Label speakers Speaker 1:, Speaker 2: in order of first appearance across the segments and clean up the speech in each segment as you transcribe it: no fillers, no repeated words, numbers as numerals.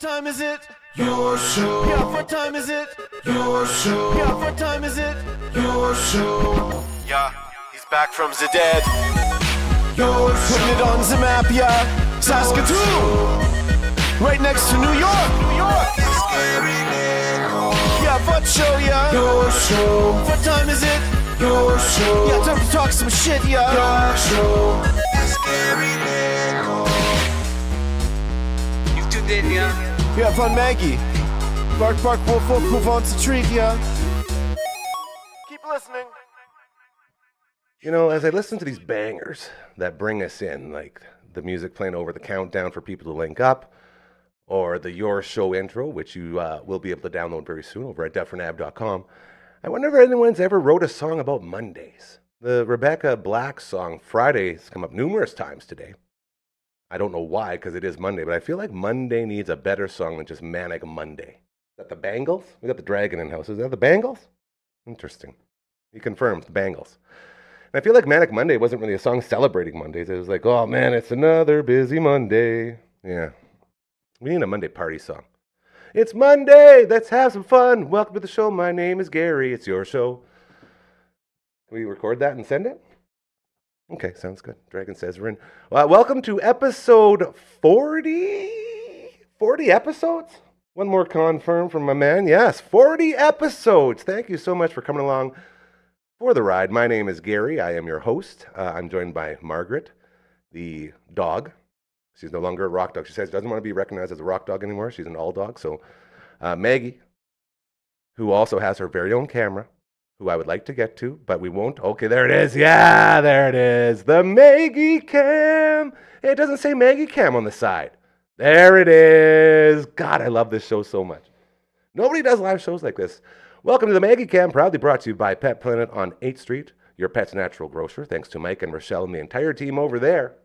Speaker 1: What time is it? Your show. Yeah, what time is it? Your show. Yeah, what time is it? Your show. Yeah, he's back from the dead. Your show. Putting it on the map, yeah. Saskatoon. Right next to New York. New York. Yeah, what show, yeah. Your show. What time is it? Your show. Yeah, time to talk some shit, yeah. Your show.
Speaker 2: You've tuned in, yeah.
Speaker 1: Yeah, fun Maggie. Bark, bark, wolf, wolf, move on to treat, yeah. Keep listening.
Speaker 3: You know, as I listen to these bangers that bring us in, like the music playing over the countdown for people to link up, or the Your Show intro, which you will be able to download very soon over at dufferinav.com, I wonder if anyone's ever wrote a song about Mondays. The Rebecca Black song Friday has come up numerous times today. I don't know why, because it is Monday, but I feel like Monday needs a better song than just Manic Monday. Is that the Bangles? We got the Dragon in house. Is that the Bangles? Interesting. He confirms the Bangles. And I feel like Manic Monday wasn't really a song celebrating Mondays. It was like, oh man, it's another busy Monday. Yeah. We need a Monday party song. It's Monday. Let's have some fun. Welcome to the show. My name is Gary. It's your show. Can we record that and send it? Okay, sounds good. Dragon says we're in. Welcome to episode 40? 40 episodes? One more confirm from my man. Yes, 40 episodes. Thank you so much for coming along for the ride. My name is Gary. I am your host. I'm joined by Margaret, the dog. She's no longer a rock dog. She says she doesn't want to be recognized as a rock dog anymore. She's an all dog. So Maggie, who also has her very own camera, who I would like to get to, but we won't. Okay, there it is. Yeah, there it is. The Maggie Cam. It doesn't say Maggie Cam on the side. There it is. God, I love this show so much. Nobody does live shows like this. Welcome to the Maggie Cam, proudly brought to you by Pet Planet on 8th Street, your pet's natural grocer. Thanks to Mike and Rochelle and the entire team over there,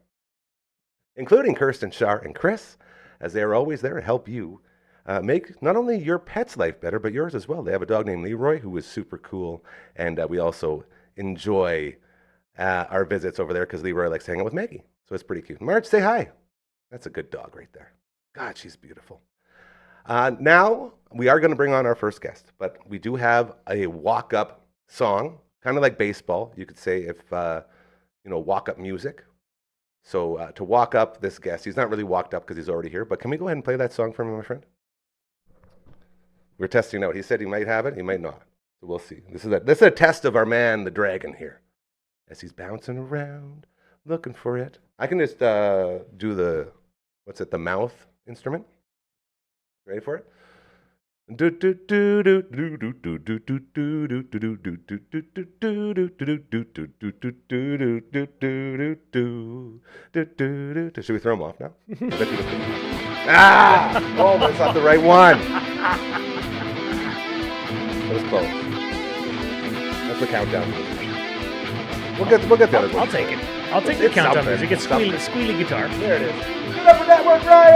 Speaker 3: including Kirsten, Shar, and Chris, as they are always there to help you make not only your pet's life better, but yours as well. They have a dog named Leroy who is super cool, and we also enjoy our visits over there because Leroy likes to hang out with Maggie. So it's pretty cute. Marge, say hi. That's a good dog right there. God, she's beautiful. Now, we are going to bring on our first guest, but we do have a walk-up song, kind of like baseball, you could say, if, walk-up music. So to walk up this guest, he's not really walked up because he's already here, but can we go ahead and play that song for me, my friend? We're testing out. He said he might have it. He might not. So we'll see. This is a test of our man, the Dragon, here. As he's bouncing around, looking for it. I can just do the mouth instrument. Ready for it? Should we throw him off now? Oh, that's not the right one. That was close. That's the countdown music. We'll get the other one.
Speaker 4: I'll take it. I'll take the countdown music. It's squealy guitar.
Speaker 3: There it is. Dufferin Network, Ryan!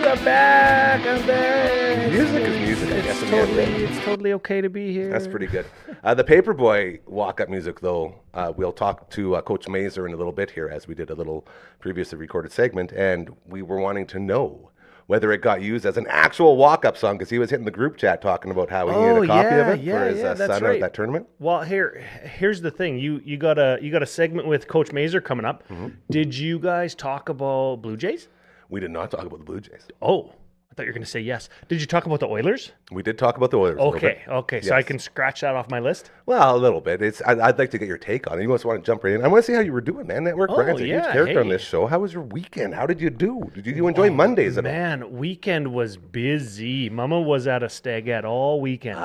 Speaker 4: I'm back. I'm back.
Speaker 3: Music is music, I guess.
Speaker 4: It's totally okay to be here.
Speaker 3: That's pretty good. The Paperboy walk-up music, though, we'll talk to Coach Mazer in a little bit here, as we did a little previously recorded segment, and we were wanting to know whether it got used as an actual walk-up song, because he was hitting the group chat talking about how he needed a copy of it for his son at that tournament.
Speaker 4: Well, here's the thing. You got a segment with Coach Mazer coming up. Mm-hmm. Did you guys talk about Blue Jays?
Speaker 3: We did not talk about the Blue Jays.
Speaker 4: Oh, I thought you were going to say yes. Did you talk about the Oilers?
Speaker 3: We did talk about the Oilers.
Speaker 4: Okay.
Speaker 3: Yes.
Speaker 4: So I can scratch that off my list?
Speaker 3: Well, a little bit. I'd like to get your take on it. You just want to jump right in. I want to see how you were doing, man. Network Brian's a huge character on this show. How was your weekend? How did you do? Did you enjoy Mondays at all?
Speaker 4: Man, weekend was busy. Mama was at a stagette all weekend.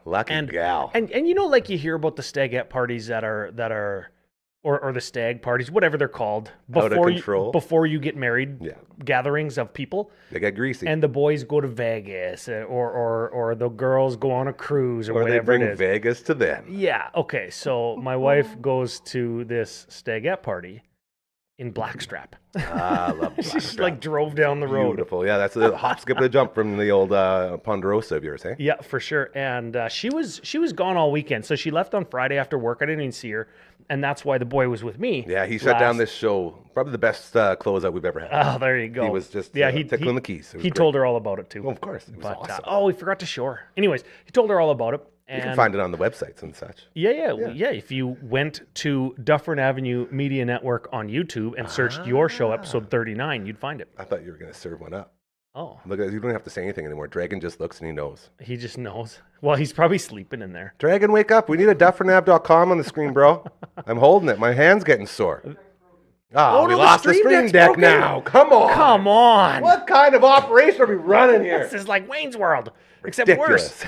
Speaker 3: Lucky gal.
Speaker 4: And like you hear about the stagette parties that are or the stag parties, whatever they're called, before you get married, gatherings of people.
Speaker 3: They get greasy.
Speaker 4: And the boys go to Vegas, or the girls go on a cruise, or whatever
Speaker 3: they bring Vegas to them.
Speaker 4: Yeah, okay. So my wife goes to this stagette party in Blackstrap.
Speaker 3: I love
Speaker 4: She just like drove down the road.
Speaker 3: Beautiful. Yeah, that's a hop, skip, and a jump from the old Ponderosa of yours, eh?
Speaker 4: Yeah, for sure. And she was gone all weekend. So she left on Friday after work. I didn't even see her. And that's why the boy was with me.
Speaker 3: Yeah, he shut down this show. Probably the best closeout we've ever had.
Speaker 4: Oh, there you go.
Speaker 3: He was just tickling the keys.
Speaker 4: He told her all about it too.
Speaker 3: Well, of course. It was awesome.
Speaker 4: Oh, we forgot to show her. Anyways, he told her all about it. And
Speaker 3: you can find it on the websites and such.
Speaker 4: Yeah. If you went to Dufferin Avenue Media Network on YouTube and searched your show, episode 39, you'd find it.
Speaker 3: I thought you were going to serve one up.
Speaker 4: Oh.
Speaker 3: Look, you don't have to say anything anymore. Dragon just looks and he knows.
Speaker 4: He just knows. Well, he's probably sleeping in there.
Speaker 3: Dragon, wake up. We need a dufferinave.com on the screen, bro. I'm holding it. My hand's getting sore. Oh, we lost the stream deck now. Come on.
Speaker 4: Come on.
Speaker 3: What kind of operation are we running here?
Speaker 4: This is like Wayne's World, except worse.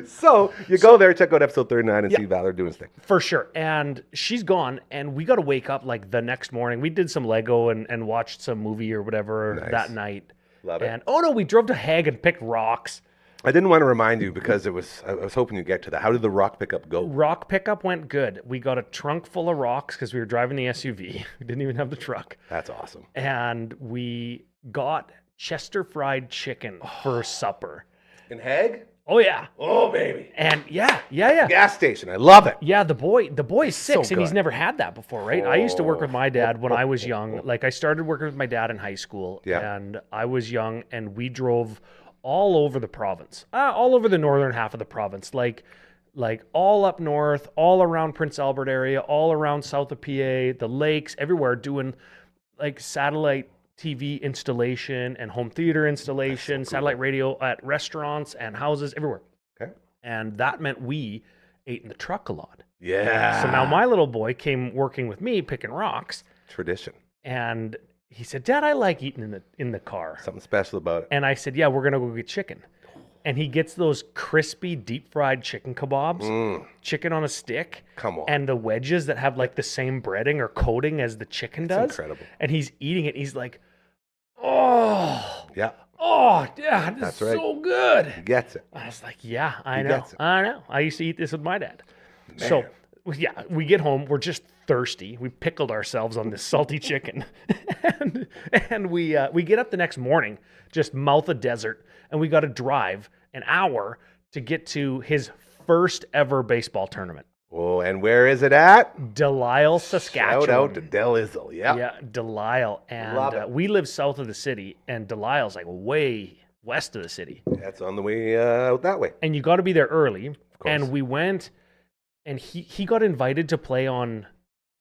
Speaker 3: So you go there, check out episode 39 and see Valor doing his thing.
Speaker 4: For sure. And she's gone, and we got to wake up like the next morning. We did some Lego and watched some movie or whatever that night.
Speaker 3: Love it.
Speaker 4: And we drove to Hague and picked rocks.
Speaker 3: I didn't want to remind you because I was hoping you'd get to that. How did the rock pickup go?
Speaker 4: Rock pickup went good. We got a trunk full of rocks because we were driving the SUV. We didn't even have the truck.
Speaker 3: That's awesome.
Speaker 4: And we got Chester fried chicken for supper.
Speaker 3: In Hague?
Speaker 4: Oh, yeah.
Speaker 3: Oh, baby.
Speaker 4: And yeah.
Speaker 3: Gas station. I love it.
Speaker 4: Yeah, the boy's 6 and he's never had that before, right? I used to work with my dad when I was young. Like I started working with my dad in high school and I was young and we drove all over the province, all over the northern half of the province, like all up north, all around Prince Albert area, all around south of PA, the lakes, everywhere, doing like satellite TV installation and home theater installation, satellite radio at restaurants and houses everywhere.
Speaker 3: Okay.
Speaker 4: And that meant we ate in the truck a lot.
Speaker 3: Yeah.
Speaker 4: So now my little boy came working with me picking rocks.
Speaker 3: Tradition.
Speaker 4: And he said, "Dad, I like eating in the car."
Speaker 3: Something special about it.
Speaker 4: And I said, "Yeah, we're going to go get chicken." And he gets those crispy, deep-fried chicken kebabs, chicken on a stick.
Speaker 3: Come on.
Speaker 4: And the wedges that have like the same breading or coating as the chicken does.
Speaker 3: Incredible.
Speaker 4: And he's eating it. He's like, "Oh,
Speaker 3: yeah.
Speaker 4: Oh, Dad, this is so good."
Speaker 3: He gets it.
Speaker 4: I was like, "Yeah, I know. I used to eat this with my dad."
Speaker 3: Man.
Speaker 4: So, yeah, we get home. We're just thirsty. We pickled ourselves on this salty chicken. and we get up the next morning, just mouth of desert, and we got to drive an hour to get to his first ever baseball tournament.
Speaker 3: Oh, and where is it at?
Speaker 4: Delisle, Saskatchewan.
Speaker 3: Shout out to Delisle,
Speaker 4: Yeah, Delisle. And we live south of the city, and Delisle's like way west of the city.
Speaker 3: That's on the way out that way.
Speaker 4: And you got to be there early. Of course. And we went, and he got invited to play on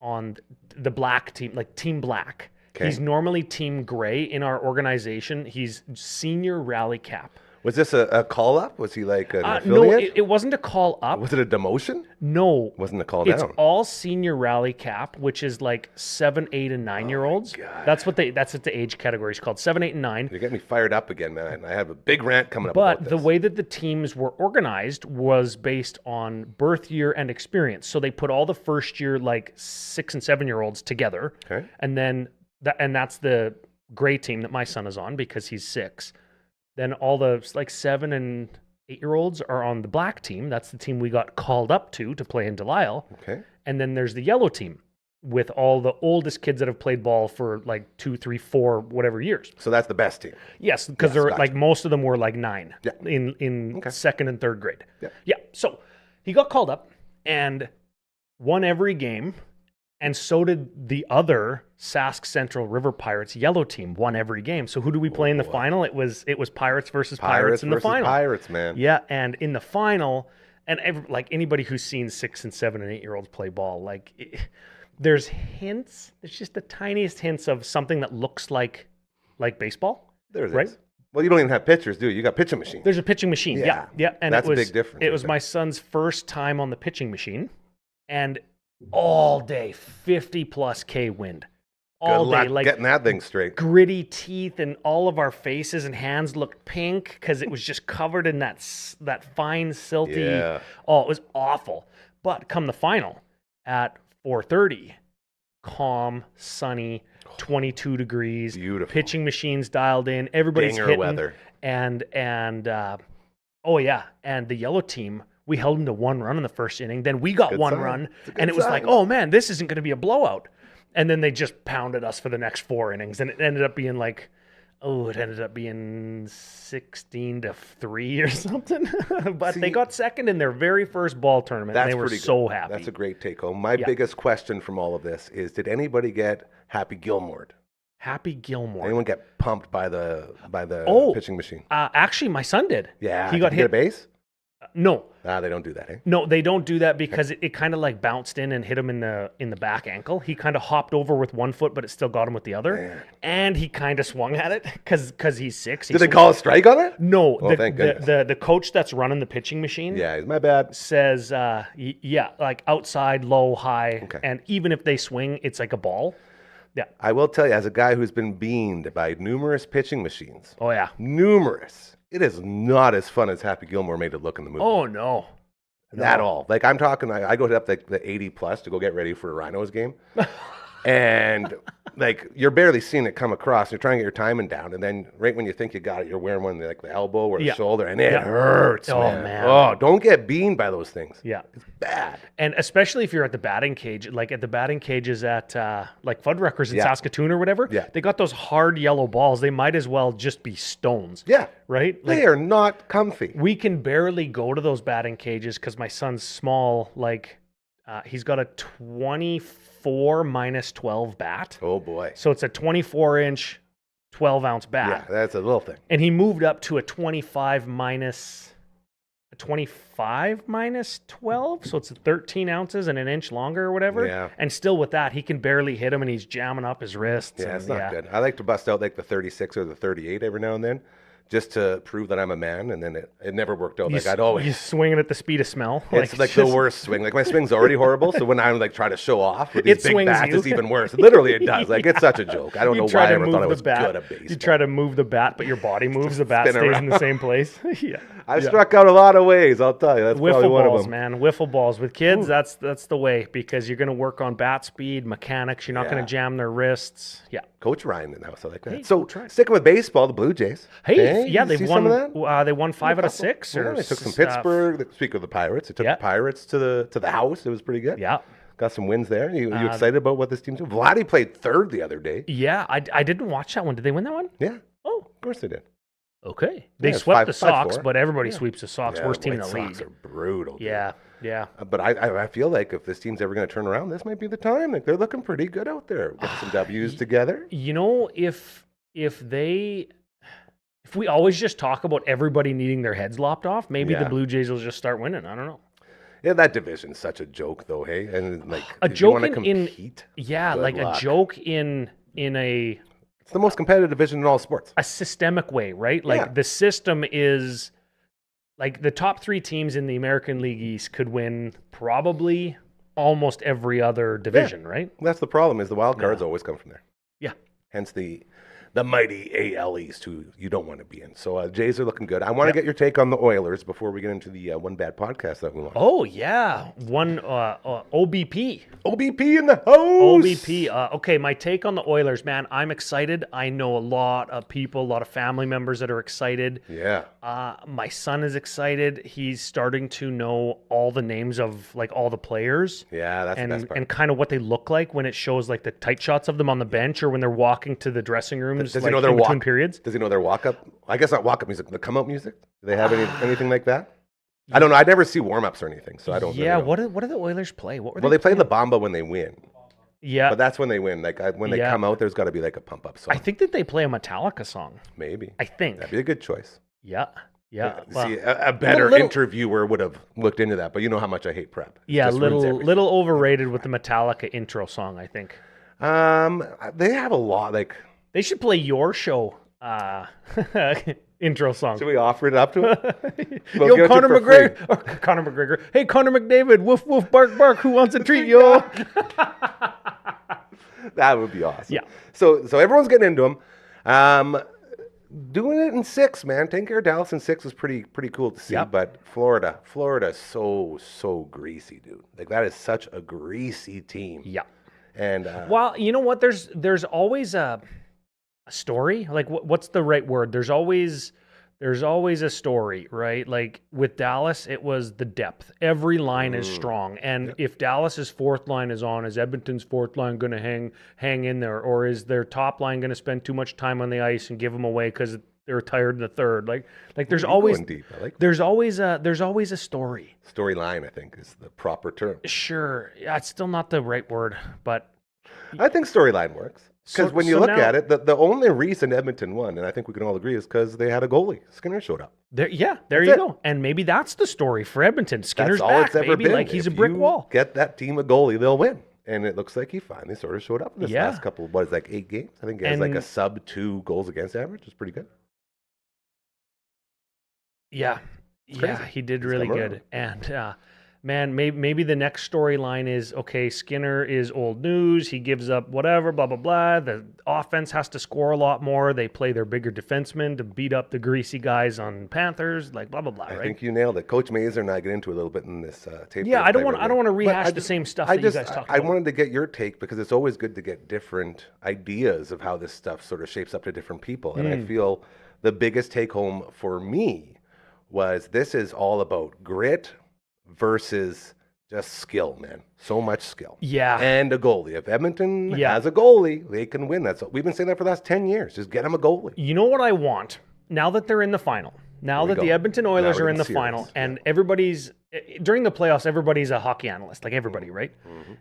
Speaker 4: the black team, like Team Black. Okay. He's normally Team Gray in our organization. He's senior rally cap.
Speaker 3: Was this a call up? Was he like an affiliate?
Speaker 4: No, it wasn't a call up.
Speaker 3: Was it a demotion?
Speaker 4: No.
Speaker 3: It wasn't a call down.
Speaker 4: It's all senior rally cap, which is like 7, 8, and 9-year-olds. That's what the age category is called. 7, 8, and 9.
Speaker 3: You're getting me fired up again, man. I have a big rant coming up.
Speaker 4: But the way that the teams were organized was based on birth year and experience. So they put all the first year, like 6 and 7-year-olds together.
Speaker 3: Okay.
Speaker 4: And then that's the gray team that my son is on because he's 6. Then all the like 7 and 8-year-olds are on the black team. That's the team we got called up to play in Delisle.
Speaker 3: Okay.
Speaker 4: And then there's the yellow team with all the oldest kids that have played ball for like 2, 3, 4, whatever years.
Speaker 3: So that's the best team.
Speaker 4: Yes, because they're like most of them were like 9 in
Speaker 3: Okay.
Speaker 4: 2nd and 3rd grade.
Speaker 3: Yeah.
Speaker 4: So he got called up and won every game. And so did the other Sask Central River Pirates yellow team, won every game. So who do we play in the final? It was Pirates versus Pirates in the final.
Speaker 3: Pirates, man.
Speaker 4: Yeah, and in the final, and like anybody who's seen 6 and 7 and 8-year-olds play ball, like there's hints. There's just the tiniest hints of something that looks like baseball.
Speaker 3: There it is.
Speaker 4: Right?
Speaker 3: Well, you don't even have pitchers, do you? You got pitching machine.
Speaker 4: There's a pitching machine. Yeah. And
Speaker 3: that's a big difference.
Speaker 4: It was my son's first time on the pitching machine, and all day 50 plus K wind. All day, like
Speaker 3: getting that thing straight.
Speaker 4: Gritty teeth, and all of our faces and hands looked pink because it was just covered in that fine silty.
Speaker 3: Yeah.
Speaker 4: Oh, it was awful. But come the final at 4:30, calm, sunny, 22 degrees.
Speaker 3: Beautiful.
Speaker 4: Pitching machines dialed in. Everybody's
Speaker 3: Dinger
Speaker 4: hitting.
Speaker 3: Weather.
Speaker 4: And the yellow team, we held them to 1 run in the first inning. Then we got
Speaker 3: Good
Speaker 4: one
Speaker 3: sign.
Speaker 4: run,
Speaker 3: It's a good
Speaker 4: and it was
Speaker 3: sign.
Speaker 4: like, oh man, this isn't going to be a blowout. And then they just pounded us for the next 4 innings, and it ended up being like, it ended up being 16-3 or something. But they got second in their very first ball tournament, and they were so happy.
Speaker 3: That's a great take home. My biggest question from all of this is, did anybody get Happy Gilmore'd?
Speaker 4: Happy Gilmore.
Speaker 3: Anyone get pumped by the pitching machine?
Speaker 4: Actually, my son did.
Speaker 3: Yeah.
Speaker 4: He got hit.
Speaker 3: Get a base?
Speaker 4: No.
Speaker 3: They don't do that, eh?
Speaker 4: No, they don't do that because it kind of like bounced in and hit him in the back ankle. He kind of hopped over with one foot, but it still got him with the other. Man. And he kind of swung at it because he's 6.
Speaker 3: Did they call a strike on it?
Speaker 4: No.
Speaker 3: Thank goodness.
Speaker 4: The coach that's running the pitching machine.
Speaker 3: Yeah, my bad.
Speaker 4: Says, like outside, low, high. Okay. And even if they swing, it's like a ball. Yeah.
Speaker 3: I will tell you, as a guy who's been beamed by numerous pitching machines.
Speaker 4: Oh, yeah.
Speaker 3: Numerous. It is not as fun as Happy Gilmore made it look in the movie.
Speaker 4: Oh, no.
Speaker 3: At all. Like, I'm talking, I go up like the 80 plus to go get ready for a Rhinos game. And like, you're barely seeing it come across. You're trying to get your timing down. And then right when you think you got it, you're wearing one like the elbow or the shoulder, and it hurts, man. Oh, don't get beamed by those things.
Speaker 4: Yeah.
Speaker 3: It's bad.
Speaker 4: And especially if you're at the batting cage, like at the batting cages at like Fuddruckers in Saskatoon or whatever, they got those hard yellow balls. They might as well just be stones. Yeah. Right? Like,
Speaker 3: they are not comfy.
Speaker 4: We can barely go to those batting cages because my son's small. Like, he's got a 24 minus 12 bat.
Speaker 3: Oh, boy.
Speaker 4: So it's a 24-inch, 12-ounce bat.
Speaker 3: Yeah, that's a little thing.
Speaker 4: And he moved up to a 25 minus 12. So it's 13 ounces and an inch longer or whatever. Yeah. And still with that, he can barely hit him, and he's jamming up his wrists.
Speaker 3: Yeah, it's not good. I like to bust out like the 36 or the 38 every now and then, just to prove that I'm a man, and then it never worked out. Like, I'd always...
Speaker 4: You're swinging at the speed of smell.
Speaker 3: It's like the worst swing. Like, my swing's already horrible, so when I'm like trying to show off with these big bats, it's even worse. Literally, it does. Like, it's such a joke. I don't know why I ever thought I was good at baseball.
Speaker 4: You try to move the bat, but your body moves. The bat stays in the same place.
Speaker 3: I've struck out a lot of ways, I'll tell you. That's probably one of them.
Speaker 4: Man. Wiffle balls. With kids, that's the way, because you're going to work on bat speed, mechanics. You're not going to jam their wrists. Yeah.
Speaker 3: Coach Ryan in the house. I like that. So, sticking with baseball, the Blue Jays.
Speaker 4: They've won. They won 5 out of 6.
Speaker 3: They took some Pittsburgh. Speak of the Pirates, they took the Pirates to the house. It was pretty good.
Speaker 4: Yeah,
Speaker 3: got some wins there. You excited about what this team's doing? Vladdy played third the other day.
Speaker 4: Yeah, I didn't watch that one. Did they win that one?
Speaker 3: Yeah.
Speaker 4: Oh,
Speaker 3: of course they did.
Speaker 4: Okay, they swept the Sox, but everybody sweeps the Sox. Worst team in the league.
Speaker 3: Sox are brutal. Dude.
Speaker 4: Yeah.
Speaker 3: But I feel like if this team's ever going to turn around, this might be the time. Like, they're looking pretty good out there. Get some W's together.
Speaker 4: You know, if we always just talk about everybody needing their heads lopped off, maybe the Blue Jays will just start winning. I don't know.
Speaker 3: Yeah, that division's such a joke, though. Hey, and like
Speaker 4: a joke
Speaker 3: a
Speaker 4: joke in a.
Speaker 3: It's the most competitive division in all sports.
Speaker 4: A systemic way, right? Like the system is, like the top 3 teams in the American League East could win probably almost every other division, right?
Speaker 3: That's the problem. Is the wild cards always come from there.
Speaker 4: Yeah.
Speaker 3: Hence the mighty AL East, who you don't want to be in. So Jays are looking good. I want to get your take on the Oilers before we get into the One Bad podcast that we want.
Speaker 4: Oh, yeah. One OBP.
Speaker 3: OBP in the house.
Speaker 4: OBP. Okay, my take on the Oilers, man. I'm excited. I know a lot of people, a lot of family members that are excited.
Speaker 3: Yeah.
Speaker 4: My son is excited. He's starting to know all the names of like all the players.
Speaker 3: Yeah, that's the best part.
Speaker 4: And kind of what they look like when it shows like the tight shots of them on the bench or when they're walking to the dressing room.
Speaker 3: Does he know their walk periods? Does he know their walk-up? I guess not walk-up music, the come-out music? Do they have anything like that? I don't know. I never see warm-ups or anything, so I don't really know.
Speaker 4: What do the Oilers play?
Speaker 3: They play the Bamba when they win.
Speaker 4: Yeah.
Speaker 3: But that's when they win. Like when they come out, there's got to be like a pump-up song.
Speaker 4: I think that they play a Metallica song.
Speaker 3: Maybe.
Speaker 4: I think.
Speaker 3: That'd be a good choice.
Speaker 4: Yeah.
Speaker 3: See, a better interviewer would have looked into that, but you know how much I hate prep.
Speaker 4: Yeah, little overrated with the Metallica intro song, I think.
Speaker 3: They have a lot, like...
Speaker 4: They should play your show intro song.
Speaker 3: Should we offer it up to him?
Speaker 4: Yo, Conor McGregor. Hey, Conor McDavid. Woof, woof, bark, bark. Who wants a treat, yo?
Speaker 3: That would be awesome.
Speaker 4: Yeah.
Speaker 3: So everyone's getting into them. Doing it in 6, man. Taking care of Dallas in 6 is pretty cool to see. Yep. But Florida's so greasy, dude. Like, that is such a greasy team.
Speaker 4: Yeah.
Speaker 3: And
Speaker 4: well, you know what? There's always a story. Like, what's the right word? There's always There's always a story, right? Like with Dallas, it was the depth. Every line is strong. And if Dallas's fourth line is on, is Edmonton's fourth line going to hang in there? Or is their top line going to spend too much time on the ice and give them away because they're tired in the third? Like there's always
Speaker 3: deep. I like
Speaker 4: there's always a story.
Speaker 3: Storyline, I think, is the proper term.
Speaker 4: Sure. Yeah, it's still not the right word, but
Speaker 3: I think storyline works. Because when you look
Speaker 4: now,
Speaker 3: at it, the only reason Edmonton won, and I think we can all agree, is because they had a goalie. Skinner showed up.
Speaker 4: There you go. And maybe that's the story for Edmonton. Skinner's
Speaker 3: that's all
Speaker 4: back,
Speaker 3: it's ever
Speaker 4: baby.
Speaker 3: been.
Speaker 4: Like he's
Speaker 3: If
Speaker 4: a brick
Speaker 3: you
Speaker 4: wall.
Speaker 3: Get that team a goalie, they'll win. And it looks like he finally sort of showed up in this last couple, 8 games? I think he has like a sub-2 goals against average. It's pretty good.
Speaker 4: Yeah. Yeah, he did really good. And man, maybe the next storyline is, okay, Skinner is old news. He gives up whatever, blah, blah, blah. The offense has to score a lot more. They play their bigger defensemen to beat up the greasy guys on Panthers, like blah, blah, blah, right?
Speaker 3: I think you nailed it. Coach Mazer and I get into a little bit in this tape.
Speaker 4: Yeah, I don't want to rehash the same stuff that you guys talked about.
Speaker 3: I wanted to get your take because it's always good to get different ideas of how this stuff sort of shapes up to different people. And I feel the biggest take home for me was this is all about grit versus just skill, man. So much skill.
Speaker 4: Yeah.
Speaker 3: And a goalie. If Edmonton has a goalie, they can win. We've been saying that for the last 10 years. Just get them a goalie.
Speaker 4: You know what I want? Now that they're in the final, now that the Edmonton Oilers are in the final, and everybody's during the playoffs, everybody's a hockey analyst, like everybody, right?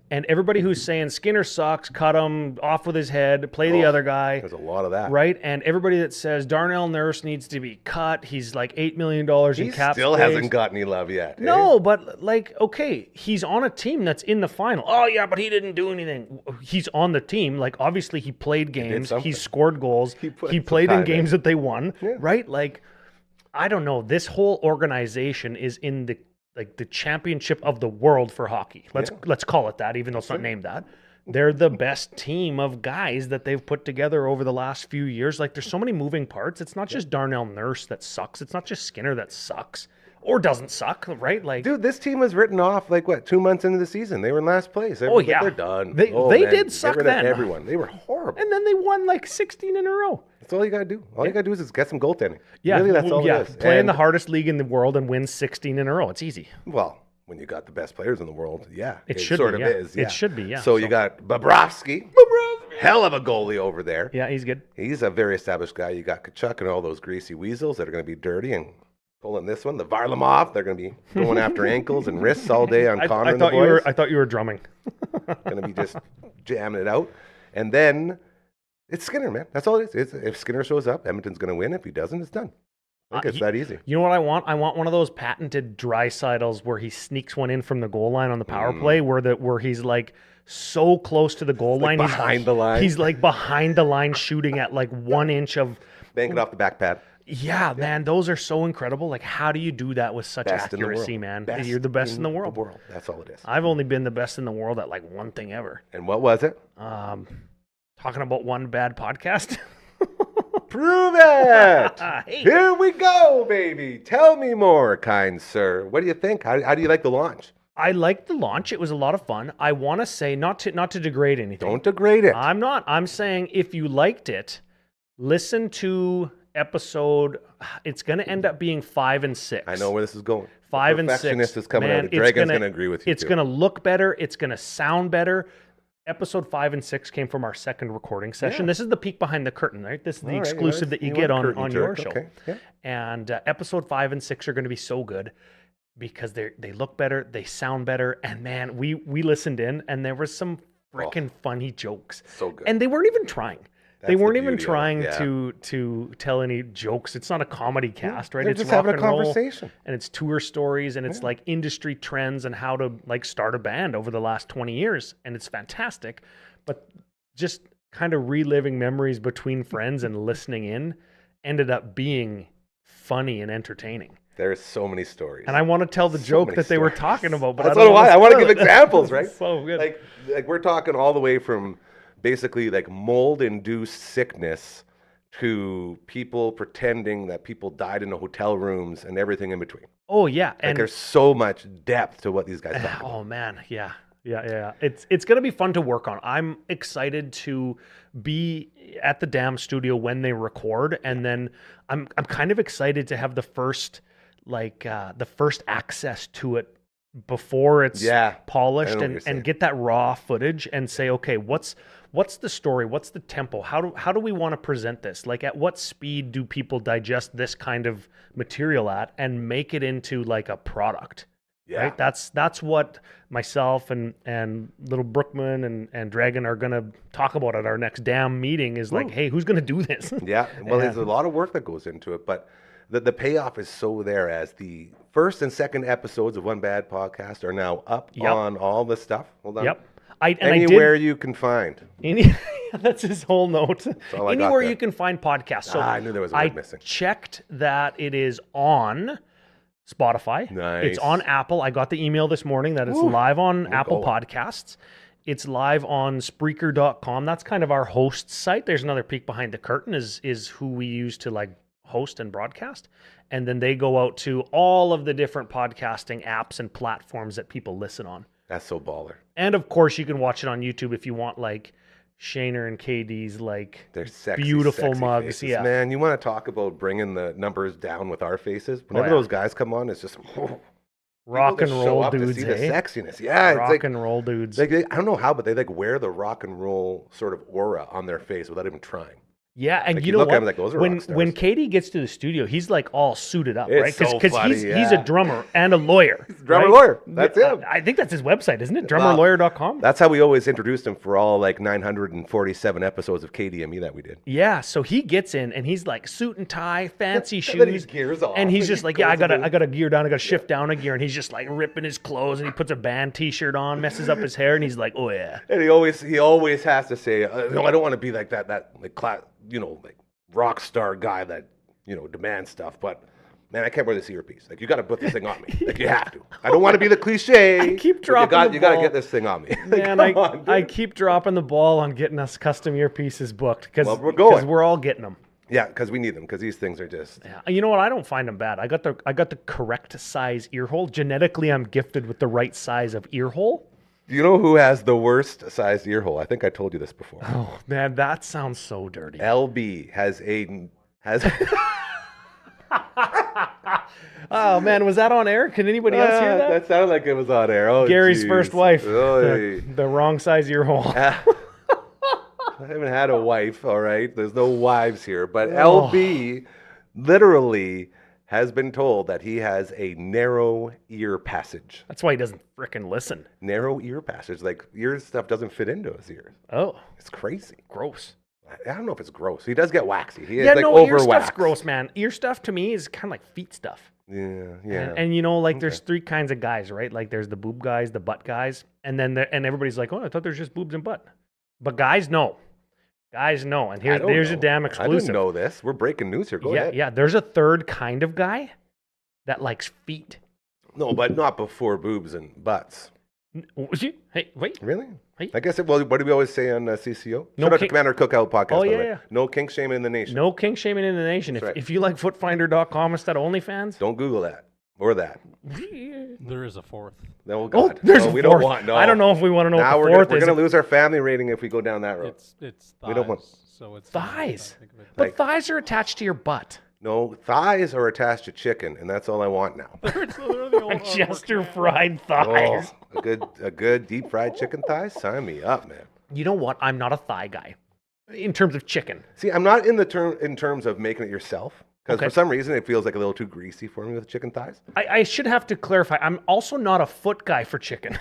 Speaker 4: And everybody who's saying Skinner sucks, cut him off with his head, play the other guy.
Speaker 3: There's a lot of that,
Speaker 4: right? And everybody that says Darnell Nurse needs to be cut, he's like $8 million in cap
Speaker 3: still
Speaker 4: space.
Speaker 3: hasn't got any love yet.
Speaker 4: No, but like, okay, he's on a team that's in the final. Oh yeah, but he didn't do anything. He's on the team. Like obviously he played games, he scored goals, he played in games that they won, right? Like, I don't know. This whole organization is in the championship of the world for hockey. Let's call it that, even though it's not named that. They're the best team of guys that they've put together over the last few years. Like there's so many moving parts. It's not just Darnell Nurse that sucks. It's not just Skinner that sucks or doesn't suck, right? Like,
Speaker 3: dude, this team was written off 2 months into the season. They were in last place. They're done.
Speaker 4: They did suck then.
Speaker 3: Everyone. They were horrible.
Speaker 4: And then they won 16 in a row.
Speaker 3: That's all you got to do. All you got to do is get some goaltending.
Speaker 4: Yeah.
Speaker 3: Really, that's all it is.
Speaker 4: Play in the hardest league in the world and win 16 in a row. It's easy.
Speaker 3: Well, when you got the best players in the world, it
Speaker 4: should
Speaker 3: sort
Speaker 4: be,
Speaker 3: of is.
Speaker 4: It should be, yeah.
Speaker 3: So you got Bobrovsky. Hell of a goalie over there.
Speaker 4: Yeah, he's good.
Speaker 3: He's a very established guy. You got Kachuk and all those greasy weasels that are going to be dirty and pulling this one. The Varlamov, they're going to be going after ankles and wrists all day on Connor and the boys.
Speaker 4: I thought you were drumming.
Speaker 3: Going to be just jamming it out. And then it's Skinner, man. That's all it is. If Skinner shows up, Edmonton's going to win. If he doesn't, it's done. I think it's that easy.
Speaker 4: You know what I want? I want one of those patented Draisaitl's where he sneaks one in from the goal line on the power play, where he's like so close to the goal line,
Speaker 3: he's behind the line.
Speaker 4: He's like behind the line, shooting at 1 inch of
Speaker 3: banking off the back pad.
Speaker 4: Yeah, man, those are so incredible. Like, how do you do that with such accuracy, man? You're the best in the world.
Speaker 3: That's all it is.
Speaker 4: I've only been the best in the world at one thing ever.
Speaker 3: And what was it?
Speaker 4: Talking about one bad podcast.
Speaker 3: Prove it! Here we go, baby. Tell me more, kind sir. What do you think? How do you like the launch?
Speaker 4: I liked the launch. It was a lot of fun. I want to say, not to degrade anything.
Speaker 3: Don't degrade it.
Speaker 4: I'm not. I'm saying if you liked it, listen to episode. It's going to end up being 5 and 6.
Speaker 3: I know where this is going.
Speaker 4: 5 and 6.
Speaker 3: Perfectionist is coming out. The Dragon's going to agree with you.
Speaker 4: It's going to look better. It's going to sound better. Episode 5 and 6 came from our second recording session. Yeah. This is the peek behind the curtain, right? This is the exclusive that you get on your show. Okay. Yeah. And episode 5 and 6 are going to be so good because they look better, they sound better, and man, we listened in, and there were some freaking funny jokes.
Speaker 3: So good.
Speaker 4: And they weren't even trying. They weren't even trying to tell any jokes. It's not a comedy cast, right?
Speaker 3: They're just having a conversation.
Speaker 4: And it's tour stories, and it's industry trends and how to start a band over the last 20 years. And it's fantastic. But just kind of reliving memories between friends and listening in ended up being funny and entertaining.
Speaker 3: There's so many stories.
Speaker 4: And I want to tell the joke that they were talking about. But
Speaker 3: I want to give examples, right?
Speaker 4: So good.
Speaker 3: Like we're talking all the way from basically mold-induced sickness to people pretending that people died in the hotel rooms and everything in between.
Speaker 4: Oh, yeah. And
Speaker 3: there's so much depth to what these guys talk about.
Speaker 4: Oh, man, yeah. Yeah. It's gonna be fun to work on. I'm excited to be at the Dam studio when they record, and then I'm kind of excited to have the first access to it before it's polished and get that raw footage and say, okay, what's the story? What's the tempo? How do we want to present this? Like, at what speed do people digest this kind of material at and make it into like a product? Yeah. Right? That's what myself and little Brookman and Dragon are going to talk about at our next Dam meeting is like, hey, who's going to do this?
Speaker 3: Yeah. Well, there's a lot of work that goes into it, but the payoff is so there, as the first and second episodes of One Bad Podcast are now up on all the stuff. Hold on.
Speaker 4: Yep.
Speaker 3: Anywhere you can find.
Speaker 4: That's his whole note. Anywhere you can find podcasts. So
Speaker 3: I knew there was a word missing.
Speaker 4: I checked that it is on Spotify.
Speaker 3: Nice.
Speaker 4: It's on Apple. I got the email this morning that it's live on Apple Podcasts. It's live on Spreaker.com. That's kind of our host site. There's another peek behind the curtain is who we use to like host and broadcast. And then they go out to all of the different podcasting apps and platforms that people listen on.
Speaker 3: That's so baller.
Speaker 4: And of course, you can watch it on YouTube if you want, like Shaner and KD's like
Speaker 3: their sexy,
Speaker 4: beautiful
Speaker 3: sexy
Speaker 4: mugs.
Speaker 3: Faces.
Speaker 4: Yeah,
Speaker 3: man, you want to talk about bringing the numbers down with our faces? Whenever those guys come on, it's just
Speaker 4: rock and roll dudes.
Speaker 3: To see the sexiness, yeah,
Speaker 4: rock and roll dudes.
Speaker 3: Like, I don't know how, but they like wear the rock and roll sort of aura on their face without even trying.
Speaker 4: Yeah, and
Speaker 3: like,
Speaker 4: you know
Speaker 3: look
Speaker 4: what?
Speaker 3: At him like, those are
Speaker 4: when Katie gets to the studio, he's like all suited up,
Speaker 3: it's
Speaker 4: right?
Speaker 3: Because
Speaker 4: he's a drummer and a lawyer.
Speaker 3: He's a drummer lawyer. That's him.
Speaker 4: I think that's his website, isn't it? Drummerlawyer.com.
Speaker 3: That's how we always introduced him for all like 947 episodes of KDME that we did.
Speaker 4: Yeah, so he gets in and he's like suit and tie, fancy shoes,
Speaker 3: and then he gears off,
Speaker 4: and he's just like, I gotta gear down, I gotta shift down a gear, and he's just like ripping his clothes, and he puts a band T-shirt on, messes up his hair, and he's like, oh yeah.
Speaker 3: And he always has to say, no, I don't want to be like that like like rock star guy that demands stuff, but man, I can't wear this earpiece. Like, you got to put this thing on me. Like, you have to. I don't want to be the cliche.
Speaker 4: I keep dropping
Speaker 3: you got to get this thing on me.
Speaker 4: Man, I keep dropping the ball on getting us custom earpieces booked because we're all getting them.
Speaker 3: Yeah, because we need them, because these things are just.
Speaker 4: Yeah. You know what? I don't find them bad. I got the correct size ear hole. Genetically, I'm gifted with the right size of ear hole.
Speaker 3: Do you know who has the worst sized ear hole? I think I told you this before.
Speaker 4: Oh man, that sounds so dirty.
Speaker 3: LB has.
Speaker 4: Oh man, was that on air? Can anybody else hear that?
Speaker 3: That sounded like it was on air. Oh,
Speaker 4: Gary's
Speaker 3: geez.
Speaker 4: first wife. The wrong size ear hole.
Speaker 3: I haven't had a wife, all right? There's no wives here. But LB literally has been told that he has a narrow ear passage.
Speaker 4: That's why he doesn't frickin' listen.
Speaker 3: Narrow ear passage. Like, ear stuff doesn't fit into his ears.
Speaker 4: Oh.
Speaker 3: It's crazy.
Speaker 4: Gross.
Speaker 3: I don't know if it's gross. He does get waxy. He is
Speaker 4: ear stuff's gross, man. Ear stuff to me is kind of like feet stuff.
Speaker 3: Yeah.
Speaker 4: And there's three kinds of guys, right? Like, there's the boob guys, the butt guys, and then everybody's like, oh, I thought there's just boobs and butt. But guys know. And here's a damn exclusive.
Speaker 3: I didn't know this. We're breaking news here. Go ahead.
Speaker 4: Yeah, there's a third kind of guy that likes feet.
Speaker 3: No, but not before boobs and butts.
Speaker 4: Hey, wait.
Speaker 3: Really?
Speaker 4: Hey.
Speaker 3: I guess, what do we always say on CCO?
Speaker 4: No
Speaker 3: Shout out to Commander Cookout Podcast.
Speaker 4: Oh, yeah.
Speaker 3: No kink shaming in the nation.
Speaker 4: No kink shaming in the nation. If you like footfinder.com instead of OnlyFans.
Speaker 3: Don't Google that. Or that.
Speaker 2: There is a fourth.
Speaker 3: No, God.
Speaker 4: There's a
Speaker 3: we
Speaker 4: fourth.
Speaker 3: don't want. No.
Speaker 4: I don't know if we want to know
Speaker 3: now
Speaker 4: what the fourth is.
Speaker 3: We're going to lose our family rating if we go down that road.
Speaker 2: It's thighs.
Speaker 3: We don't want
Speaker 2: so it's
Speaker 4: thighs. But thighs are attached to your butt.
Speaker 3: No, thighs are attached to chicken, and that's all I want now.
Speaker 4: Chester fried thighs.
Speaker 3: Oh, a good deep fried chicken thigh. Sign me up, man.
Speaker 4: You know what? I'm not a thigh guy in terms of chicken.
Speaker 3: See, I'm not in terms of making it yourself. Because for some reason, it feels like a little too greasy for me with chicken thighs.
Speaker 4: I should have to clarify. I'm also not a foot guy for chicken.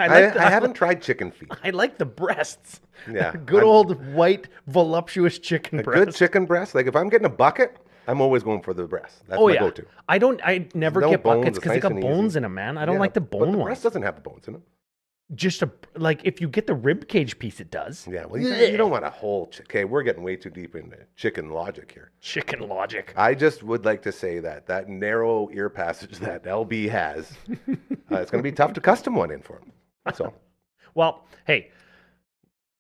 Speaker 3: I haven't tried chicken feet.
Speaker 4: I like the breasts.
Speaker 3: Yeah.
Speaker 4: Good old white, voluptuous chicken breast.
Speaker 3: Good chicken breast. Like, if I'm getting a bucket, I'm always going for the breast. That's my go-to.
Speaker 4: I never get buckets because they got bones in them, man. I don't like the bone
Speaker 3: but the
Speaker 4: ones.
Speaker 3: breast doesn't have the bones in it.
Speaker 4: Just if you get the rib cage piece, it does.
Speaker 3: Yeah, well, you don't want a whole okay, we're getting way too deep into chicken logic here.
Speaker 4: Chicken logic.
Speaker 3: I just would like to say that narrow ear passage that LB has, it's going to be tough to custom one in for him. That's all.
Speaker 4: Well, hey,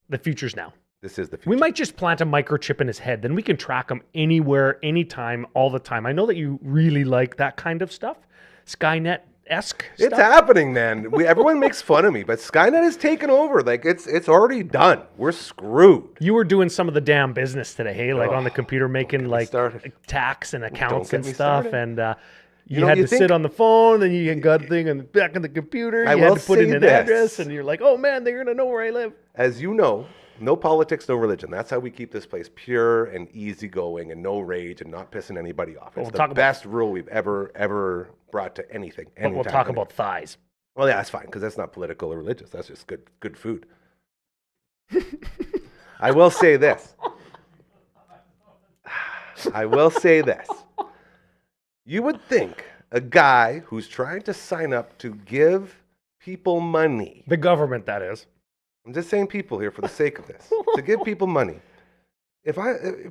Speaker 4: the future's now.
Speaker 3: This is the future.
Speaker 4: We might just plant a microchip in his head. Then we can track him anywhere, anytime, all the time. I know that you really like that kind of stuff. Skynet esque.
Speaker 3: It's happening, man. Everyone makes fun of me, but Skynet has taken over. Like it's already done. We're screwed.
Speaker 4: You were doing some of the damn business today, hey? Like on the computer, making like
Speaker 3: started.
Speaker 4: tax and accounts
Speaker 3: Don't
Speaker 4: and
Speaker 3: get me
Speaker 4: stuff,
Speaker 3: started.
Speaker 4: and you had to sit on the phone, then you got the thing on the back of the computer. You had to put in an address, and you're like, oh man, they're gonna know where I live.
Speaker 3: As you know, no politics, no religion. That's how we keep this place pure and easygoing and no rage and not pissing anybody off. It's the best rule we've ever brought to anything.
Speaker 4: But we'll talk about thighs.
Speaker 3: Well, yeah, that's fine because that's not political or religious. That's just good food. I will say this. You would think a guy who's trying to sign up to give people money.
Speaker 4: The government, that is.
Speaker 3: I'm just saying people here for the sake of this. To give people money. If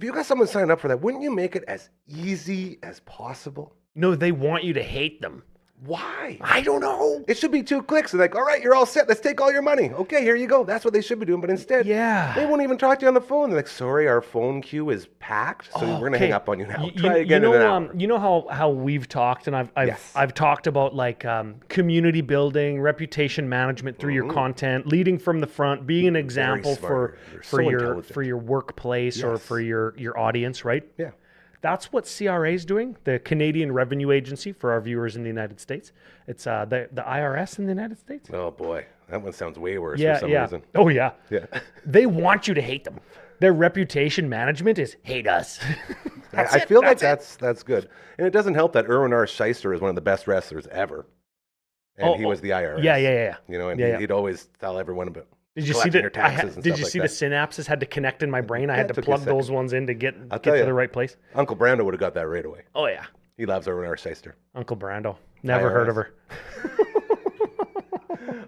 Speaker 3: you got someone sign up for that, wouldn't you make it as easy as possible?
Speaker 4: No, they want you to hate them.
Speaker 3: Why?
Speaker 4: I don't know.
Speaker 3: It should be 2 clicks. They're like, all right, you're all set. Let's take all your money. Okay, here you go. That's what they should be doing. But instead, they won't even talk to you on the phone. They're like, sorry, our phone queue is packed, so we're going to hang up on you now. Try again in an hour.
Speaker 4: You know how we've talked, and I've talked about like community building, reputation management through your content, leading from the front, being an example for your workplace or for your audience, right?
Speaker 3: Yeah.
Speaker 4: That's what CRA is doing, the Canadian Revenue Agency for our viewers in the United States. It's the IRS in the United States.
Speaker 3: Oh, boy. That one sounds way worse for some reason.
Speaker 4: Oh, yeah.
Speaker 3: Yeah.
Speaker 4: They want you to hate them. Their reputation management is hate us.
Speaker 3: I feel like that's good. And it doesn't help that Erwin R. Shyster is one of the best wrestlers ever. And he was the IRS.
Speaker 4: Yeah.
Speaker 3: You know, and he'd always tell everyone about
Speaker 4: Did you see
Speaker 3: your taxes and
Speaker 4: Did
Speaker 3: stuff
Speaker 4: you
Speaker 3: like
Speaker 4: see
Speaker 3: that.
Speaker 4: the synapses had to connect in my brain? I had to
Speaker 3: took you a
Speaker 4: plug those
Speaker 3: second.
Speaker 4: ones in to get to
Speaker 3: tell you.
Speaker 4: the right place.
Speaker 3: Uncle Brando would have got that right away.
Speaker 4: Oh, yeah.
Speaker 3: He loves Erwin R. Shyster.
Speaker 4: Uncle Brando. Never heard of her.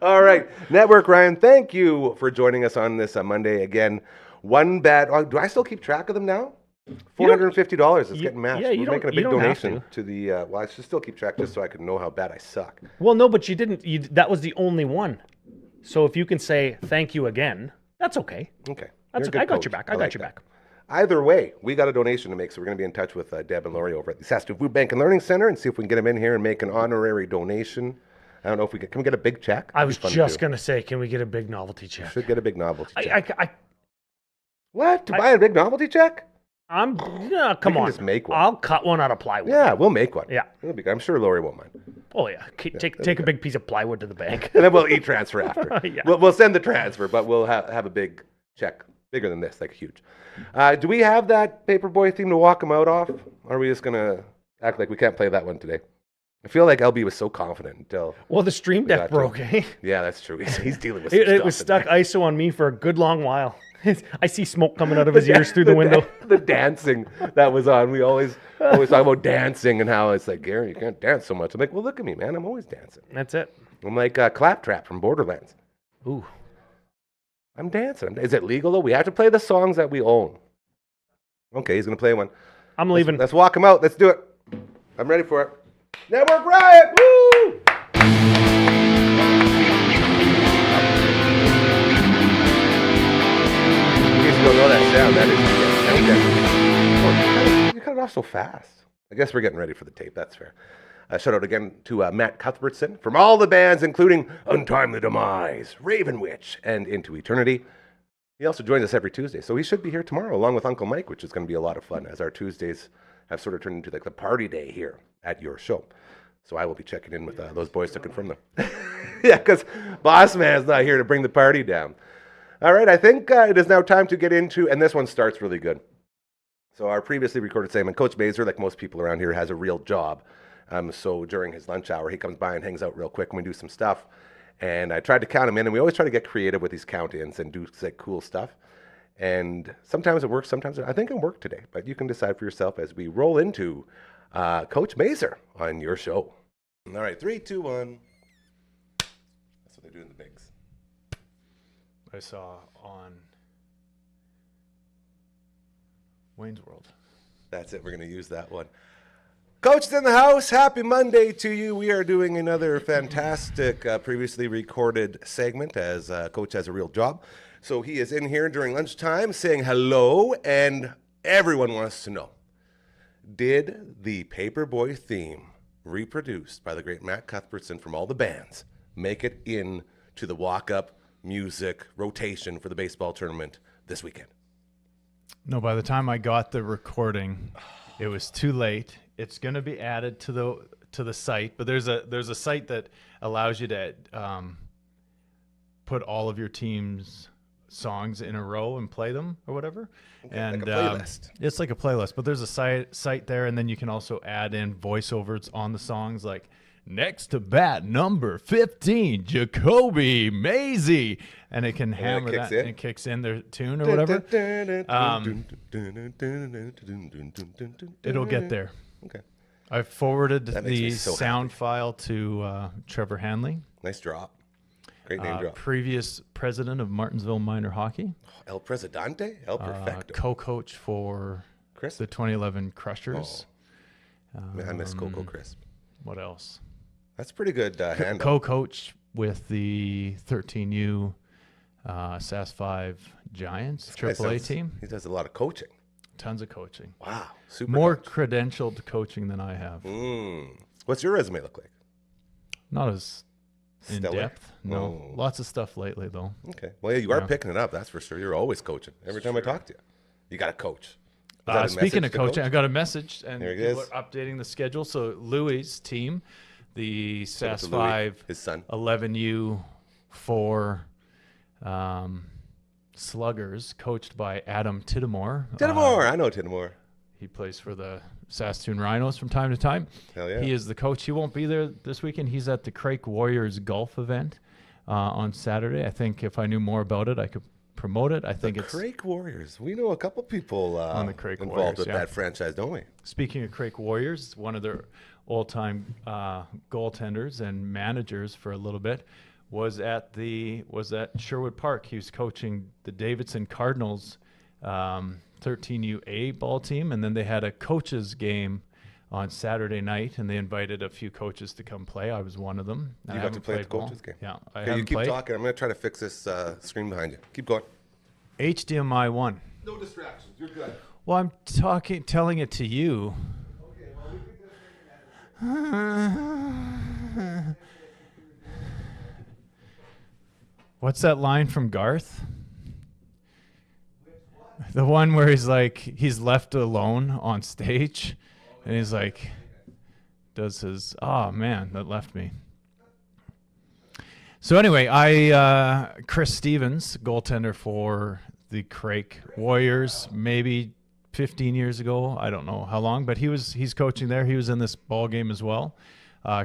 Speaker 3: All right. Network Ryan, thank you for joining us on this Monday again. One bad. Oh, do I still keep track of them now? $450 is getting matched.
Speaker 4: Yeah,
Speaker 3: We're making a big
Speaker 4: don't have
Speaker 3: donation to the. Well, I should still keep track just so I can know how bad I suck.
Speaker 4: Well, no, but you didn't. That was the only one. So if you can say thank you again, that's okay.
Speaker 3: Okay.
Speaker 4: That's okay. I got your back. I got your back.
Speaker 3: Either way, we got a donation to make, so we're going to be in touch with Deb and Lori over at the Saskatoon Food Bank and Learning Center and see if we can get them in here and make an honorary donation. I don't know if we can we get a big check?
Speaker 4: I was just going to say, can we get a big novelty check?
Speaker 3: Should get a big novelty check.
Speaker 4: What?
Speaker 3: To buy a big novelty check?
Speaker 4: Come on.
Speaker 3: Just make one.
Speaker 4: I'll cut one out of plywood.
Speaker 3: Yeah, we'll make one.
Speaker 4: Yeah.
Speaker 3: I'm sure Lori won't mind.
Speaker 4: Oh, yeah. Take a big piece of plywood to the bank.
Speaker 3: And then we'll e-transfer after.
Speaker 4: Yeah.
Speaker 3: We'll send the transfer, but we'll have a big check. Bigger than this, like huge. Do we have that Paperboy theme to walk him out off? Or are we just going to act like we can't play that one today? I feel like LB was so confident until...
Speaker 4: Well, the stream deck broke, eh?
Speaker 3: Yeah, that's true. He's dealing with some
Speaker 4: It was stuck ISO on me for a good long while. I see smoke coming out of his ears through the window.
Speaker 3: The dancing that was on. We always talk about dancing and how it's like, Gary, you can't dance so much. I'm like, well, look at me, man. I'm always dancing.
Speaker 4: That's it.
Speaker 3: I'm like Claptrap from Borderlands.
Speaker 4: Ooh.
Speaker 3: I'm dancing. Is it legal, though? We have to play the songs that we own. Okay, he's going to play one.
Speaker 4: I'm leaving.
Speaker 3: Let's walk him out. Let's do it. I'm ready for it. Network Riot! Woo! In case you don't know that sound, that is... Oh, you cut it off so fast. I guess we're getting ready for the tape. That's fair. Shout out again to Matt Cuthbertson from all the bands, including Untimely Demise, Raven Witch, and Into Eternity. He also joins us every Tuesday, so he should be here tomorrow along with Uncle Mike, which is going to be a lot of fun, as our Tuesdays have sort of turned into like the party day here at your show. So I will be checking in with those boys to confirm them. Yeah, because Boss Man's not here to bring the party down. All right, I think it is now time to get into, and this one starts really good. So our previously recorded segment, Coach Mazer, like most people around here, has a real job. So during his lunch hour, he comes by and hangs out real quick and we do some stuff. And I tried to count him in, and we always try to get creative with these count-ins and do like cool stuff. And sometimes it works, sometimes I think it worked today. But you can decide for yourself as we roll into Coach Mazer on your show. All right, 3, 2, 1. That's what they do in the bigs.
Speaker 2: I saw on Wayne's World.
Speaker 3: That's it. We're going to use that one. Coach is in the house. Happy Monday to you. We are doing another fantastic previously recorded segment as Coach has a real job. So he is in here during lunchtime saying hello, and everyone wants to know, did the Paperboy theme reproduced by the great Matt Cuthbertson from all the bands, make it in to the walk-up music rotation for the baseball tournament this weekend?
Speaker 2: No, by the time I got the recording, it was too late. It's going to be added to the site, but there's a site that allows you to put all of your team's songs in a row and play them or whatever.
Speaker 3: Okay,
Speaker 2: and
Speaker 3: like a playlist.
Speaker 2: It's like a playlist, but there's a site there, and then you can also add in voiceovers on the songs, like next to bat number 15, Jacoby Maisie, and it can hammer that and it kicks in their tune or whatever. It'll get there.
Speaker 3: Okay.
Speaker 2: I forwarded
Speaker 3: That makes me
Speaker 2: the
Speaker 3: so
Speaker 2: sound file to Trevor Hanley,
Speaker 3: Nice drop. Great name drop.
Speaker 2: previous president of Martinsville Minor Hockey,
Speaker 3: El Presidente? El Perfecto.
Speaker 2: co-coach for
Speaker 3: Chris?
Speaker 2: the 2011 Crushers.
Speaker 3: Man, I miss Coco Crisp.
Speaker 2: What else?
Speaker 3: That's a pretty good handle.
Speaker 2: Co-coach with the 13U SAS 5 Giants
Speaker 3: This guy
Speaker 2: AAA
Speaker 3: sounds-
Speaker 2: team.
Speaker 3: He does a lot of coaching.
Speaker 2: Tons of coaching.
Speaker 3: Wow. Super
Speaker 2: More
Speaker 3: coach.
Speaker 2: credentialed coaching than I have.
Speaker 3: What's your resume look like?
Speaker 2: Not as in
Speaker 3: Stellar?
Speaker 2: depth. No.
Speaker 3: Oh.
Speaker 2: Lots of stuff lately, though.
Speaker 3: Okay. Well, yeah, you are picking it up. That's for sure. You're always coaching. Every time I talk to you, you got to coach. Is that a
Speaker 2: Speaking
Speaker 3: message
Speaker 2: of
Speaker 3: to
Speaker 2: coaching, I got a message, and
Speaker 3: There it
Speaker 2: people
Speaker 3: is.
Speaker 2: are updating the schedule. So Louis' team, the SAS
Speaker 3: to Louis,
Speaker 2: 5
Speaker 3: his son.
Speaker 2: 11U 4 Sluggers, coached by Adam Tiddamore.
Speaker 3: Tiddamore. I know Tiddamore.
Speaker 2: He plays for the Saskatoon Rhinos from time to time.
Speaker 3: Hell yeah.
Speaker 2: He is the coach. He won't be there this weekend. He's at the Crake Warriors golf event on Saturday. I think if I knew more about it, I could promote it. I think it's
Speaker 3: Crake Warriors. We know a couple people
Speaker 2: on the Crake
Speaker 3: involved
Speaker 2: Warriors,
Speaker 3: with
Speaker 2: yeah.
Speaker 3: that franchise, don't we?
Speaker 2: Speaking of Crake Warriors, one of their all-time goaltenders and managers for a little bit was at Sherwood Park. He was coaching the Davidson Cardinals 13UA ball team, and then they had a coaches game on Saturday night, and they invited a few coaches to come play. I was one of them.
Speaker 3: You
Speaker 2: I
Speaker 3: got to
Speaker 2: haven't
Speaker 3: play at
Speaker 2: played
Speaker 3: the
Speaker 2: ball.
Speaker 3: coaches game.
Speaker 2: Yeah, I
Speaker 3: Okay, you
Speaker 2: haven't
Speaker 3: keep
Speaker 2: played.
Speaker 3: talking. I'm going to try to fix this screen behind you. Keep going.
Speaker 2: HDMI 1.
Speaker 3: No distractions. You're good.
Speaker 2: Well, I'm telling it to you.
Speaker 3: Okay, well, we can just
Speaker 2: What's that line from Garth? The one where he's like, he's left alone on stage, and he's like, does his, oh man, that left me. So anyway, Chris Stevens, goaltender for the Crake Warriors, maybe 15 years ago, I don't know how long, but he's coaching there. He was in this ball game as well.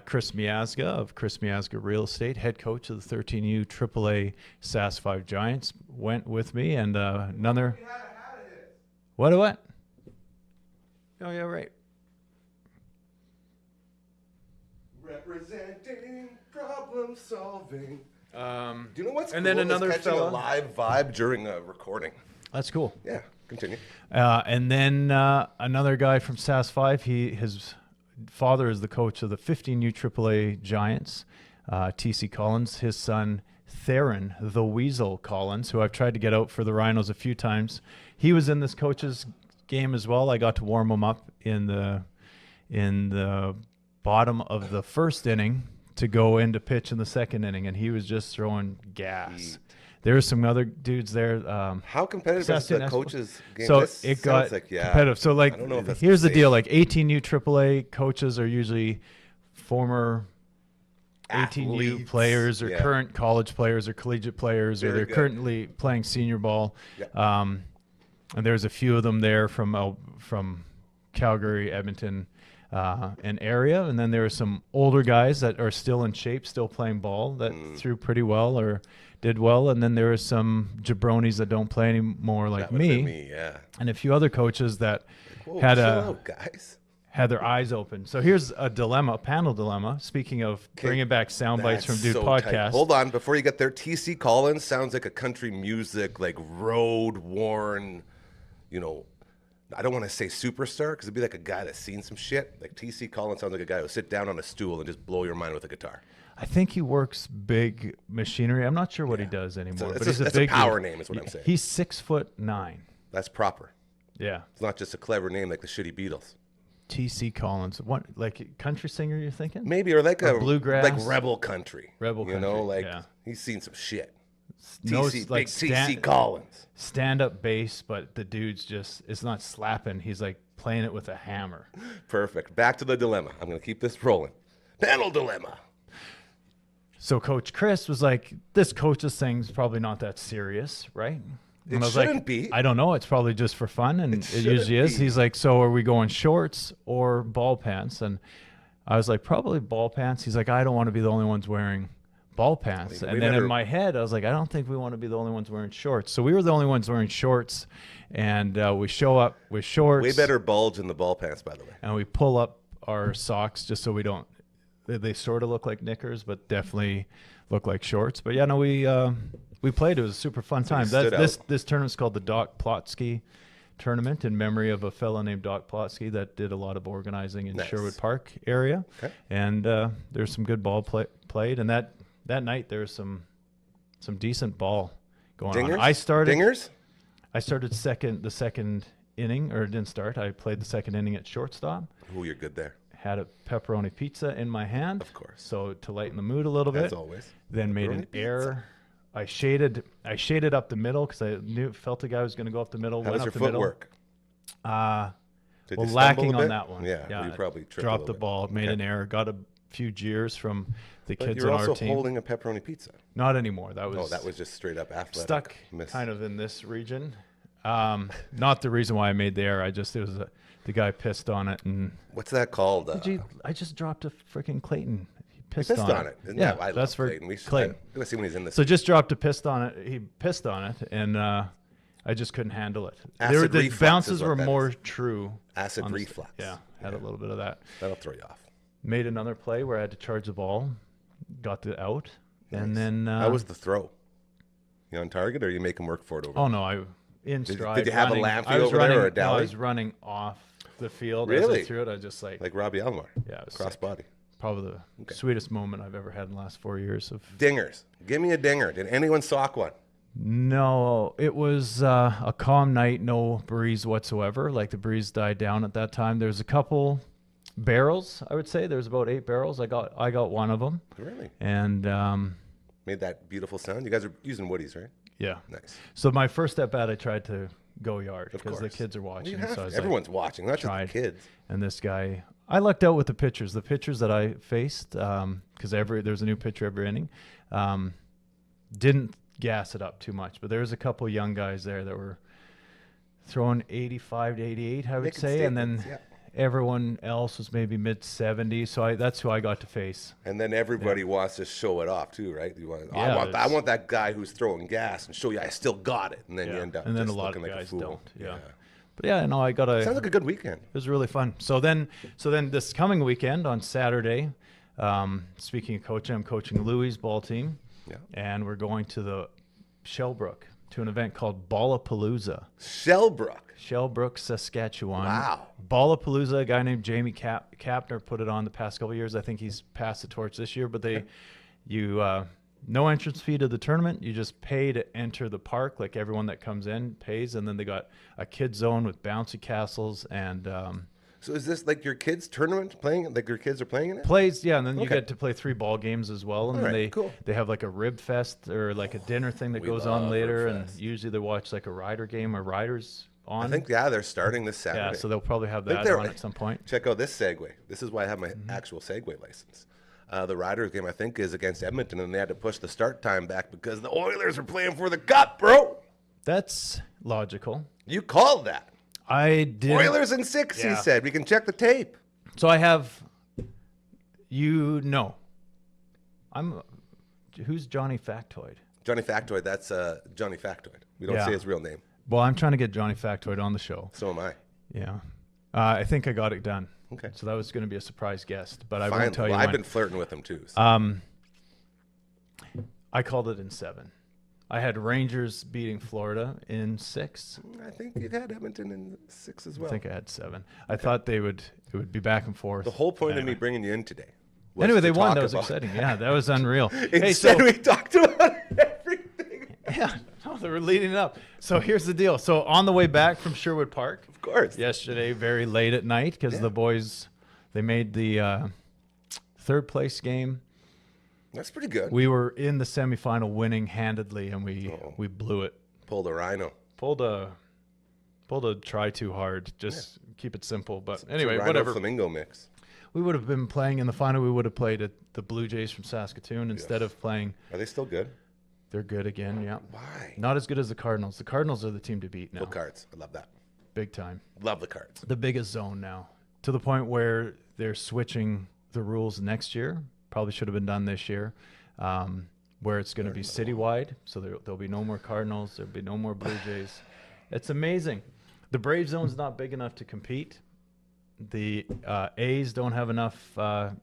Speaker 2: Chris Miazga of Chris Miazga Real Estate, head coach of the 13U AAA SAS 5 Giants, went with me, and another. What? Oh yeah, right.
Speaker 3: Representing problem solving. Do you know what's
Speaker 2: and
Speaker 3: cool?
Speaker 2: then another
Speaker 3: is catching
Speaker 2: fella-
Speaker 3: a live vibe during a recording.
Speaker 2: That's cool.
Speaker 3: Yeah, continue.
Speaker 2: And then another guy from SAS 5. His father is the coach of the 15U AAA Giants, TC Collins. His son, Theron the Weasel Collins, who I've tried to get out for the Rhinos a few times. He was in this coach's game as well. I got to warm him up in the bottom of the first inning to go into pitch in the second inning, and he was just throwing gas. There were some other dudes there.
Speaker 3: How competitive is
Speaker 2: Saskatoon
Speaker 3: the
Speaker 2: Expo.
Speaker 3: coaches game?
Speaker 2: So
Speaker 3: This
Speaker 2: it
Speaker 3: sounds
Speaker 2: got
Speaker 3: like, yeah,
Speaker 2: competitive. So
Speaker 3: I don't know if that's
Speaker 2: here's the
Speaker 3: safe.
Speaker 2: deal: like 18U AAA coaches are usually former 18U
Speaker 3: Athletes,
Speaker 2: players or
Speaker 3: yeah.
Speaker 2: current college players or collegiate players, or
Speaker 3: Very
Speaker 2: they're
Speaker 3: good.
Speaker 2: currently playing senior ball.
Speaker 3: Yeah.
Speaker 2: And there's a few of them there from Calgary, Edmonton, and area. And then there are some older guys that are still in shape, still playing ball, that threw pretty well or did well. And then there are some jabronis that don't play anymore, like
Speaker 3: That would've been
Speaker 2: me,
Speaker 3: yeah.
Speaker 2: and a few other coaches that
Speaker 3: Whoa,
Speaker 2: had
Speaker 3: chill out, guys.
Speaker 2: had their eyes open. So here's a dilemma, a panel dilemma. Speaking of bringing back sound bites from
Speaker 3: That's
Speaker 2: Dude
Speaker 3: so tight.
Speaker 2: Podcast.
Speaker 3: Hold on, before you get there, TC Collins sounds like a country music, like road worn, I don't want to say superstar because it'd be like a guy that's seen some shit. Like TC Collins sounds like a guy who'll sit down on a stool and just blow your mind with a guitar.
Speaker 2: I think he works big machinery. I'm not sure what he does anymore.
Speaker 3: it's
Speaker 2: but
Speaker 3: a-
Speaker 2: he's a
Speaker 3: it's a
Speaker 2: big
Speaker 3: power
Speaker 2: dude.
Speaker 3: name is what I'm saying.
Speaker 2: He's 6'9".
Speaker 3: That's proper.
Speaker 2: Yeah.
Speaker 3: It's not just a clever name like the shitty Beatles.
Speaker 2: T.C. Collins. What, like country singer you're thinking?
Speaker 3: Maybe, or like a
Speaker 2: bluegrass,
Speaker 3: like rebel country.
Speaker 2: Rebel country.
Speaker 3: You know, like he's seen some shit. Big T.C. Collins.
Speaker 2: Stand-up bass, but the dude's just, it's not slapping. He's like playing it with a hammer.
Speaker 3: Perfect. Back to the dilemma. I'm going to keep this rolling. Panel dilemma.
Speaker 2: So Coach Chris was like, this coach's thing's probably not that serious, right?
Speaker 3: It shouldn't be.
Speaker 2: I don't know. It's probably just for fun, and it usually is. He's like, so are we going shorts or ball pants? And I was like, probably ball pants. He's like, I don't want to be the only ones wearing ball pants. And then in my head, I was like, I don't think we want to be the only ones wearing shorts. So we were the only ones wearing shorts, and we show up with shorts.
Speaker 3: Way better bulge in the ball pants, by the way.
Speaker 2: And we pull up our socks just so we don't. They sort of look like knickers, but definitely look like shorts. But yeah, no, we played. It was a super fun time. This tournament's called the Doc Plotsky tournament in memory of a fellow named Doc Plotsky that did a lot of organizing in Sherwood Park area. Okay. And there's some good ball played. And that night there was some decent ball going on. I started the second inning, or didn't start. I played the second inning at shortstop.
Speaker 3: Oh, you're good there.
Speaker 2: Had a pepperoni pizza in my hand.
Speaker 3: Of course.
Speaker 2: So to lighten the mood a little bit.
Speaker 3: As always.
Speaker 2: Then made an error. I shaded up the middle because I felt the guy was going to go up the middle.
Speaker 3: How was your footwork?
Speaker 2: Lacking on that one.
Speaker 3: Yeah, you probably
Speaker 2: dropped the ball, made an error, got a few jeers from the kids on our team.
Speaker 3: You're also holding a pepperoni pizza.
Speaker 2: Not anymore. That was
Speaker 3: just straight up athletic.
Speaker 2: Stuck kind of in this region. Not the reason why I made the error. The guy pissed on it. And
Speaker 3: what's that called?
Speaker 2: I just dropped a freaking Clayton. He
Speaker 3: pissed on it.
Speaker 2: Yeah,
Speaker 3: I
Speaker 2: that's for
Speaker 3: Clayton.
Speaker 2: Clayton.
Speaker 3: I'm gonna see when he's in this.
Speaker 2: So just dropped a pissed on it. He pissed on it, and I just couldn't handle it. The bounces were more true.
Speaker 3: Acid reflux.
Speaker 2: Yeah, had a little bit of that.
Speaker 3: That'll throw you off.
Speaker 2: Made another play where I had to charge the ball, got the out, and then.
Speaker 3: How was the throw? You on target, or you make him work for it over?
Speaker 2: Oh no, in stride.
Speaker 3: Did you have a Lamphy over there or a Dally?
Speaker 2: I was running off the field
Speaker 3: really?
Speaker 2: as I threw it. I just like
Speaker 3: Robbie Alomar.
Speaker 2: Yeah, it was
Speaker 3: cross body.
Speaker 2: Probably the sweetest moment I've ever had in the last 4 years of
Speaker 3: dingers. Give me a dinger. Did anyone sock one?
Speaker 2: No, it was a calm night, no breeze whatsoever. Like the breeze died down at that time. There's a couple barrels, I would say. There's about 8 barrels. I got one of them.
Speaker 3: Really?
Speaker 2: And
Speaker 3: made that beautiful sound. You guys are using woodies, right?
Speaker 2: Yeah.
Speaker 3: Nice.
Speaker 2: So my first at bat, I tried to go yard because the kids are watching. So
Speaker 3: everyone's watching, not just the kids.
Speaker 2: And this guy, I lucked out with the pitchers. The pitchers that I faced, because there's a new pitcher every inning, didn't gas it up too much. But there was a couple young guys there that were throwing 85 to 88, I would say, and then everyone else was maybe mid-70s. So that's who I got to face.
Speaker 3: And then everybody wants to show it off too, right? I want that guy who's throwing gas and show you I still got it, and then you end up.
Speaker 2: And then a lot of guys don't. Yeah. But yeah, no, I got a.
Speaker 3: Sounds like a good weekend.
Speaker 2: It was really fun. So then this coming weekend on Saturday, speaking of coaching, I'm coaching Louis' ball team.
Speaker 3: Yeah.
Speaker 2: And we're going to the Shellbrook to an event called Ballapalooza.
Speaker 3: Shellbrook,
Speaker 2: Saskatchewan.
Speaker 3: Wow.
Speaker 2: Ballapalooza, a guy named Jamie Kapner put it on the past couple of years. I think he's passed the torch this year, but no entrance fee to the tournament. You just pay to enter the park. Like everyone that comes in pays, and then they got a kid zone with bouncy castles and.
Speaker 3: So is this like your kids' tournament playing? Like your kids are playing in it?
Speaker 2: Plays, yeah, and then you get to play 3 ball games as well, and then
Speaker 3: cool.
Speaker 2: they have like a rib fest or like a dinner thing that goes on later, and usually they watch like a rider game or riders on.
Speaker 3: I think they're starting this Saturday.
Speaker 2: Yeah, so they'll probably have that on at some point.
Speaker 3: Check out this segue. This is why I have my actual Segway license. The Riders game, I think, is against Edmonton, and they had to push the start time back because the Oilers are playing for the cup, bro.
Speaker 2: That's logical.
Speaker 3: You called that.
Speaker 2: I did.
Speaker 3: Oilers in 6, he said. We can check the tape.
Speaker 2: So I have, who's Johnny Factoid?
Speaker 3: Johnny Factoid, that's Johnny Factoid. We don't say his real name.
Speaker 2: Well, I'm trying to get Johnny Factoid on the show.
Speaker 3: So am I.
Speaker 2: Yeah. I think I got it done.
Speaker 3: Okay.
Speaker 2: So that was going to be a surprise guest, but I won't tell you
Speaker 3: I've
Speaker 2: when.
Speaker 3: been flirting with him too. So.
Speaker 2: I called it in 7. I had Rangers beating Florida in 6.
Speaker 3: I think you had Edmonton in 6 as well.
Speaker 2: I think I had 7. I thought it would be back and forth.
Speaker 3: The whole point of me bringing you in today.
Speaker 2: Anyway, they won. That was exciting. Yeah, that was unreal.
Speaker 3: Instead, we talked about everything.
Speaker 2: Yeah, they were leading it up. So here's the deal. So on the way back from Sherwood Park,
Speaker 3: course.
Speaker 2: yesterday very late at night because the boys, they made the third place game.
Speaker 3: That's pretty good.
Speaker 2: We were in the semifinal winning handedly, and we blew it.
Speaker 3: Pulled a rhino.
Speaker 2: Pulled a try too hard. Just keep it simple. But anyway,
Speaker 3: Rhino
Speaker 2: whatever.
Speaker 3: Flamingo mix.
Speaker 2: We would have been playing in the final. We would have played at the Blue Jays from Saskatoon instead of playing.
Speaker 3: Are they still good?
Speaker 2: They're good again, yeah.
Speaker 3: Why?
Speaker 2: Not as good as the Cardinals. The Cardinals are the team to beat now.
Speaker 3: Full cards. I love that.
Speaker 2: Big time.
Speaker 3: Love the cards.
Speaker 2: The biggest zone now. To the point where they're switching the rules next year. Probably should have been done this year. Where it's going to be citywide. So there'll be no more Cardinals. There'll be no more Blue Jays. It's amazing. The Brave zone's not big enough to compete. The A's don't have enough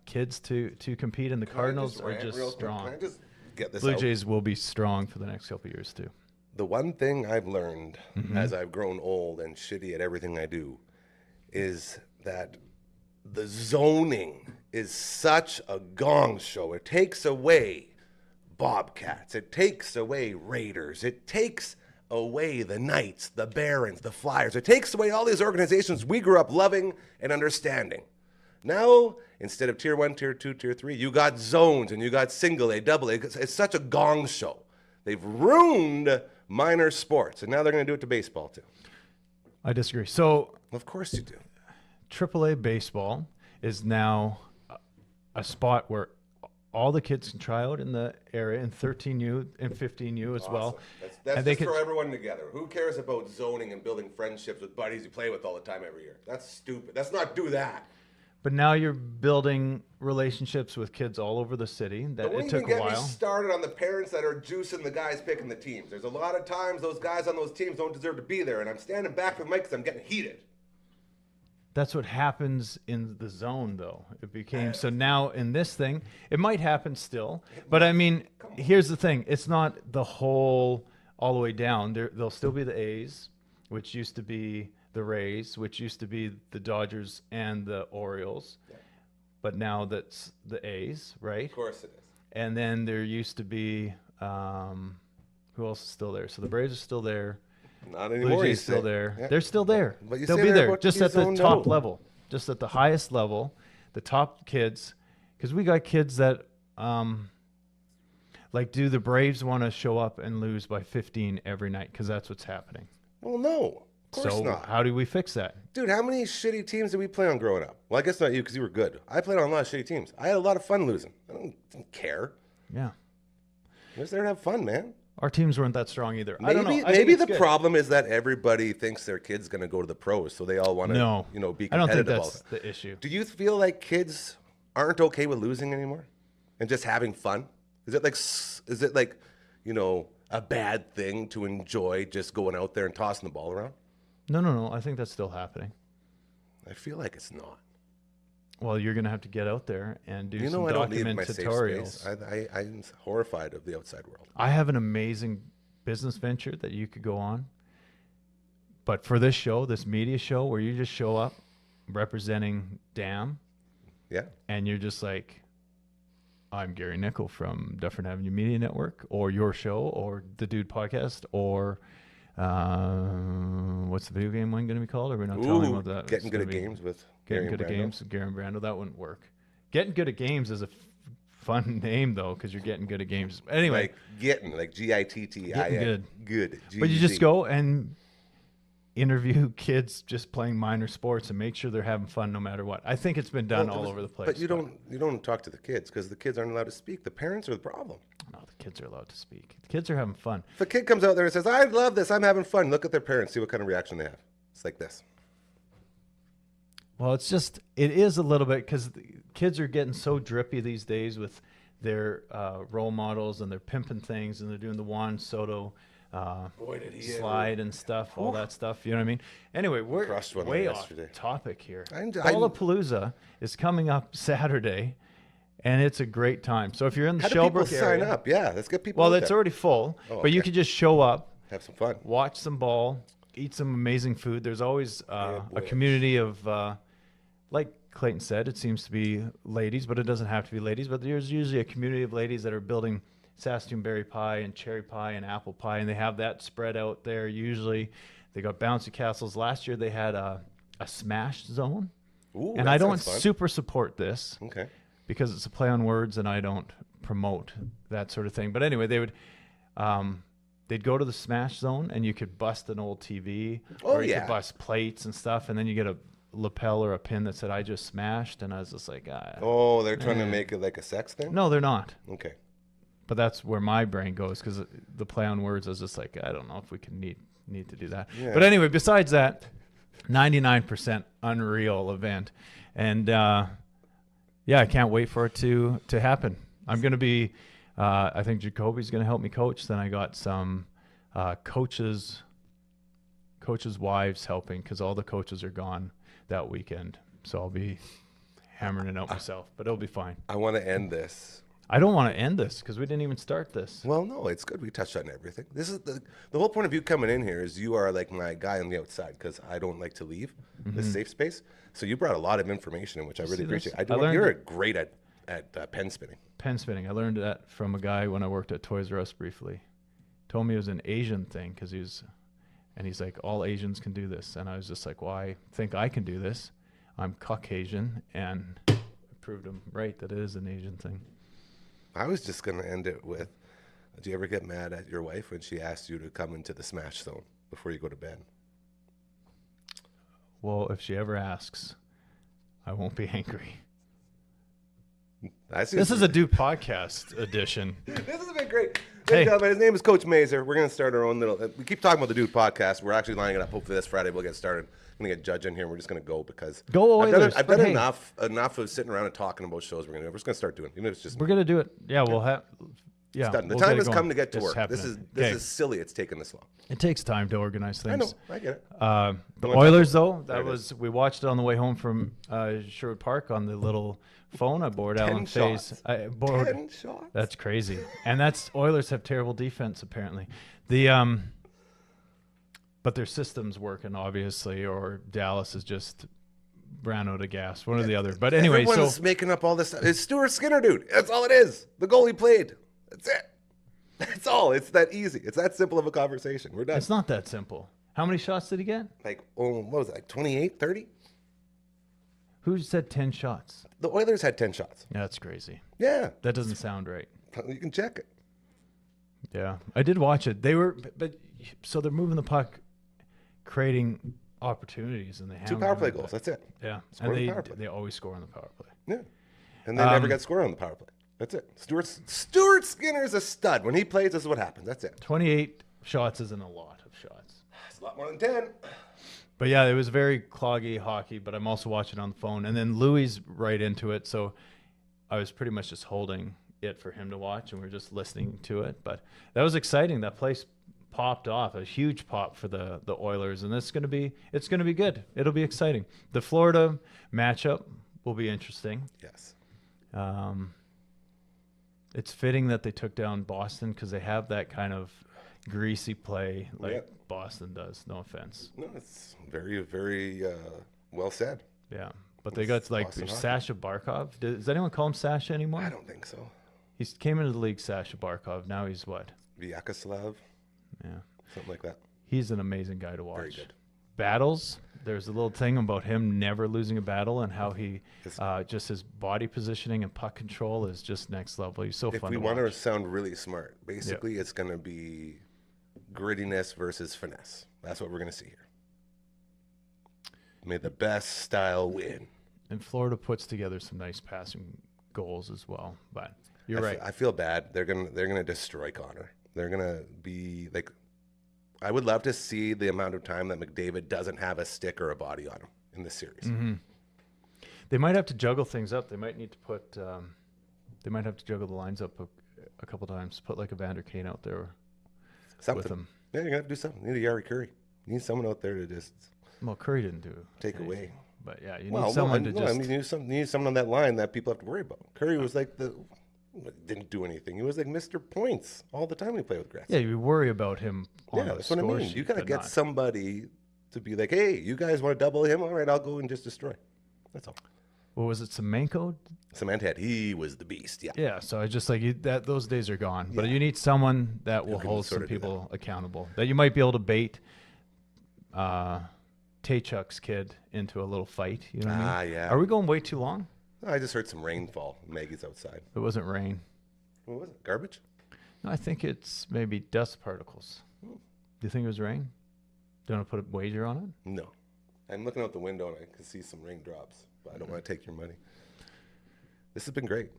Speaker 2: kids to compete, and the Cardinals are just strong.
Speaker 3: Can I just get this
Speaker 2: Blue
Speaker 3: out?
Speaker 2: Jays will be strong for the next couple of years too.
Speaker 3: The one thing I've learned as I've grown old and shitty at everything I do is that the zoning is such a gong show. It takes away Bobcats. It takes away Raiders. It takes away the Knights, the Barons, the Flyers. It takes away all these organizations we grew up loving and understanding. Now, instead of tier 1, tier 2, tier 3, you got zones and you got single A, double A. It's such a gong show. They've ruined minor sports, and now they're going to do it to baseball too.
Speaker 2: I disagree. So,
Speaker 3: Of course you do.
Speaker 2: AAA baseball is now a spot where all the kids can try out in the area, and 13U and 15U as well.
Speaker 3: That's
Speaker 2: and they
Speaker 3: just throw everyone together. Who cares about zoning and building friendships with buddies you play with all the time every year? That's stupid. Let's not do that.
Speaker 2: But now you're building relationships with kids all over the city. That
Speaker 3: Don't
Speaker 2: it took
Speaker 3: even
Speaker 2: a
Speaker 3: get me
Speaker 2: while.
Speaker 3: started on the parents that are juicing the guys picking the teams. There's a lot of times those guys on those teams don't deserve to be there, and I'm standing back from the mic because I'm getting heated.
Speaker 2: That's what happens in the zone, though. It became so now in this thing, it might happen still. But I mean, here's the thing: it's not the whole all the way down. There'll still be the A's, which used to be the Rays, which used to be the Dodgers and the Orioles, but now that's the A's, right?
Speaker 3: Of course it is.
Speaker 2: And then there used to be who else is still there? So the Braves are still there.
Speaker 3: Not anymore.
Speaker 2: Blue
Speaker 3: you
Speaker 2: Jays still
Speaker 3: say.
Speaker 2: there.
Speaker 3: Yeah.
Speaker 2: They're still there.
Speaker 3: But you
Speaker 2: They'll
Speaker 3: say
Speaker 2: be
Speaker 3: they're
Speaker 2: there,
Speaker 3: about to
Speaker 2: just
Speaker 3: be
Speaker 2: at the
Speaker 3: zoned
Speaker 2: top
Speaker 3: out.
Speaker 2: level, just at the highest level, the top kids. Because we got kids that, like, do the Braves want to show up and lose by 15 every night? Because that's what's happening.
Speaker 3: Well, no. Of course
Speaker 2: So
Speaker 3: not.
Speaker 2: how do we fix that?
Speaker 3: Dude, how many shitty teams did we play on growing up? Well, I guess not you because you were good. I played on a lot of shitty teams. I had a lot of fun losing. I didn't care.
Speaker 2: Yeah.
Speaker 3: I was there to have fun, man.
Speaker 2: Our teams weren't that strong either. I don't know. I think
Speaker 3: Maybe
Speaker 2: it's
Speaker 3: the
Speaker 2: good.
Speaker 3: problem is that everybody thinks their kid's going to go to the pros, so they all want to, be competitive.
Speaker 2: I don't think
Speaker 3: about
Speaker 2: that's
Speaker 3: it.
Speaker 2: the issue.
Speaker 3: Do you feel like kids aren't okay with losing anymore and just having fun? Is it like a bad thing to enjoy just going out there and tossing the ball around?
Speaker 2: No. I think that's still happening.
Speaker 3: I feel like it's not.
Speaker 2: Well, you're going to have to get out there and do some
Speaker 3: I don't need
Speaker 2: document
Speaker 3: my safe
Speaker 2: tutorials.
Speaker 3: space. I'm horrified of the outside world.
Speaker 2: I have an amazing business venture that you could go on. But for this show, this media show, where you just show up representing DAM,
Speaker 3: Yeah.
Speaker 2: and you're just like, I'm Gary Nickel from Dufferin Avenue Media Network, or your show, or the Dude Podcast, or what's the video game one going to be called? Are we not telling about that?
Speaker 3: Getting
Speaker 2: It's
Speaker 3: good
Speaker 2: gonna
Speaker 3: at
Speaker 2: be
Speaker 3: games with
Speaker 2: Getting
Speaker 3: Gary
Speaker 2: good at
Speaker 3: and Brando.
Speaker 2: games with Gary and Brando. That wouldn't work. Getting good at games is a fun name, though, because you're getting good at games. Anyway.
Speaker 3: Like getting, like Gittin.
Speaker 2: Getting
Speaker 3: Good.
Speaker 2: But you just
Speaker 3: GGG.
Speaker 2: go and interview kids just playing minor sports and make sure they're having fun no matter what. I think it's been done all over the place.
Speaker 3: But you don't talk to the kids because the kids aren't allowed to speak. The parents are the problem.
Speaker 2: No, the kids are allowed to speak. The kids are having fun.
Speaker 3: If a kid comes out there and says, "I love this, I'm having fun," look at their parents, see what kind of reaction they have. It's like this.
Speaker 2: Well, it is a little bit because kids are getting so drippy these days with their role models, and they're pimping things, and they're doing the Juan Soto slide and stuff, all that stuff. You know what I mean? Anyway, we're
Speaker 3: Crushed one
Speaker 2: way off
Speaker 3: yesterday.
Speaker 2: topic here.
Speaker 3: I'm-
Speaker 2: Lollapalooza is coming up Saturday, and it's a great time. So if you're in the
Speaker 3: How do people
Speaker 2: Shelbrook area,
Speaker 3: sign up? Yeah, let's get people.
Speaker 2: well,
Speaker 3: out
Speaker 2: it's
Speaker 3: there.
Speaker 2: already full,
Speaker 3: Oh,
Speaker 2: but you
Speaker 3: okay.
Speaker 2: could just show up,
Speaker 3: Have some fun.
Speaker 2: watch some ball, eat some amazing food. There's always a community of, like Clayton said, it seems to be ladies, but it doesn't have to be ladies. But there's usually a community of ladies that are building Saskatoon berry pie and cherry pie and apple pie, and they have that spread out there usually. They got bouncy castles. Last year they had a smash zone.
Speaker 3: Ooh,
Speaker 2: And
Speaker 3: that
Speaker 2: I don't
Speaker 3: sounds fun.
Speaker 2: super support this
Speaker 3: Okay.
Speaker 2: because it's a play on words and I don't promote that sort of thing. But anyway, they'd go to the smash zone and you could bust an old TV or you could bust plates and stuff. And then you get a lapel or a pin that said, I just smashed. And I was just like,
Speaker 3: Oh, they're trying to make it like a sex thing?
Speaker 2: no, they're not.
Speaker 3: Okay.
Speaker 2: But that's where my brain goes because the play on words, I was just like, I don't know if we can need to do that.
Speaker 3: Yeah.
Speaker 2: But anyway, besides that, 99% unreal event. And I can't wait for it to happen. I'm going to be, I think Jacoby's going to help me coach. Then I got some coaches' wives helping because all the coaches are gone that weekend. So I'll be hammering it out myself, but it'll be fine.
Speaker 3: I want to end this.
Speaker 2: I don't want to end this because we didn't even start this.
Speaker 3: Well, no, it's good. We touched on everything. This is the whole point of you coming in here is you are like my guy on the outside because I don't like to leave this safe space. So you brought a lot of information in, which I really appreciate. You're great at pen spinning.
Speaker 2: Pen spinning. I learned that from a guy when I worked at Toys R Us briefly. Told me it was an Asian thing because he's like, all Asians can do this. And I was just like, well, I think I can do this. I'm Caucasian. And I proved him right that it is an Asian thing.
Speaker 3: I was just going to end it with, did you ever get mad at your wife when she asked you to come into the smash zone before you go to bed?
Speaker 2: Well, if she ever asks, I won't be angry. This is a Duke podcast edition.
Speaker 3: This has been great. Hey, gentlemen, his name is Coach Mazer. We're going to start our own little, we keep talking about the Dude podcast. We're actually lining it up. Hopefully this Friday we'll get started. I'm going to get Judge in here. And we're just going to go because I've done enough of sitting around and talking about shows we're going to do. We're just going to start doing it. Even if it's just
Speaker 2: we're going to do it. Yeah, we'll have. Yeah,
Speaker 3: it's done. The time has come to get to work. This is silly. It's taken this long.
Speaker 2: It takes time to organize things.
Speaker 3: I know. I get it.
Speaker 2: The Oilers, though, we watched it on the way home from Sherwood Park on the little phone. I bored Alan Faye's.
Speaker 3: 10 shots.
Speaker 2: That's crazy. And Oilers have terrible defense apparently. But their system's working obviously, or Dallas is just ran out of gas. One or the other. But anyway,
Speaker 3: everyone's making up all this stuff. It's Stuart Skinner, dude. That's all it is. The goal he played. That's it. That's all. It's that easy. It's that simple of a conversation. We're done.
Speaker 2: It's not that simple. How many shots did he get?
Speaker 3: What was it? 28, 30?
Speaker 2: Who said 10 shots?
Speaker 3: The Oilers had 10 shots.
Speaker 2: Yeah, that's crazy.
Speaker 3: Yeah.
Speaker 2: That doesn't sound right.
Speaker 3: You can check it.
Speaker 2: Yeah. I did watch it. So they're moving the puck, creating opportunities, and they have
Speaker 3: 2 power play goals. That's it.
Speaker 2: Yeah.
Speaker 3: Score
Speaker 2: And
Speaker 3: the power play.
Speaker 2: they always score on the power play.
Speaker 3: Yeah. And they never got scored on the power play. That's it. Stuart Skinner's a stud. When he plays, this is what happens. That's it.
Speaker 2: 28 shots isn't a lot of shots.
Speaker 3: It's a lot more than 10.
Speaker 2: But yeah, it was very cloggy hockey, but I'm also watching on the phone. And then Louis right into it, so I was pretty much just holding it for him to watch, and we were just listening to it. But that was exciting. That place popped off, a huge pop for the Oilers, and it's gonna be good. It'll be exciting. The Florida matchup will be interesting.
Speaker 3: Yes.
Speaker 2: It's fitting that they took down Boston because they have that kind of greasy play like Boston does. No offense.
Speaker 3: No, it's very, very well said.
Speaker 2: Yeah, but they got like Sasha Barkov. Does anyone call him Sasha anymore?
Speaker 3: I don't think so.
Speaker 2: He came into the league, Sasha Barkov. Now he's what?
Speaker 3: Vyacheslav.
Speaker 2: Yeah,
Speaker 3: something like that.
Speaker 2: He's an amazing guy to watch.
Speaker 3: Very good.
Speaker 2: Battles. There's a little thing about him never losing a battle and how he just his body positioning and puck control is just next level. He's so fun to watch.
Speaker 3: If we want to sound really smart, basically it's going to be grittiness versus finesse. That's what we're going to see here. May the best style win.
Speaker 2: And Florida puts together some nice passing goals as well. But you're right.
Speaker 3: I feel bad. They're gonna destroy Connor. They're gonna be like. I would love to see the amount of time that McDavid doesn't have a stick or a body on him in this series.
Speaker 2: Mm-hmm. They might have to juggle things up. They might need to put. They might have to juggle the lines up a couple times. Put like a Vander Kane out there with him.
Speaker 3: Yeah, you're gonna have to do something. You need a Yari Curry. You need someone out there to just.
Speaker 2: Well, Curry didn't do
Speaker 3: take away.
Speaker 2: But yeah, you need someone to just.
Speaker 3: I mean, you need someone on that line that people have to worry about. Curry was like didn't do anything. He was like Mr. Points all the time when he played with Gretzky.
Speaker 2: Yeah, you worry about him. On
Speaker 3: that's what I mean. You got to get somebody to be like, hey, you guys want to double him? All right, I'll go and just destroy. That's all.
Speaker 2: What was it, Semenko?
Speaker 3: Cementhead. He was the beast. Yeah.
Speaker 2: Yeah. So I just like that. Those days are gone. But you need someone that will hold some people accountable. That you might be able to bait Taychuk's kid into a little fight. You know what I mean?
Speaker 3: Yeah.
Speaker 2: Are we going way too long?
Speaker 3: I just heard some rainfall. Maggie's outside.
Speaker 2: It wasn't rain.
Speaker 3: What was it? Garbage?
Speaker 2: No, I think it's maybe dust particles. Do you think it was rain? Do you want to put a wager on it?
Speaker 3: No. I'm looking out the window and I can see some raindrops, but I don't want to take your money. This has been great.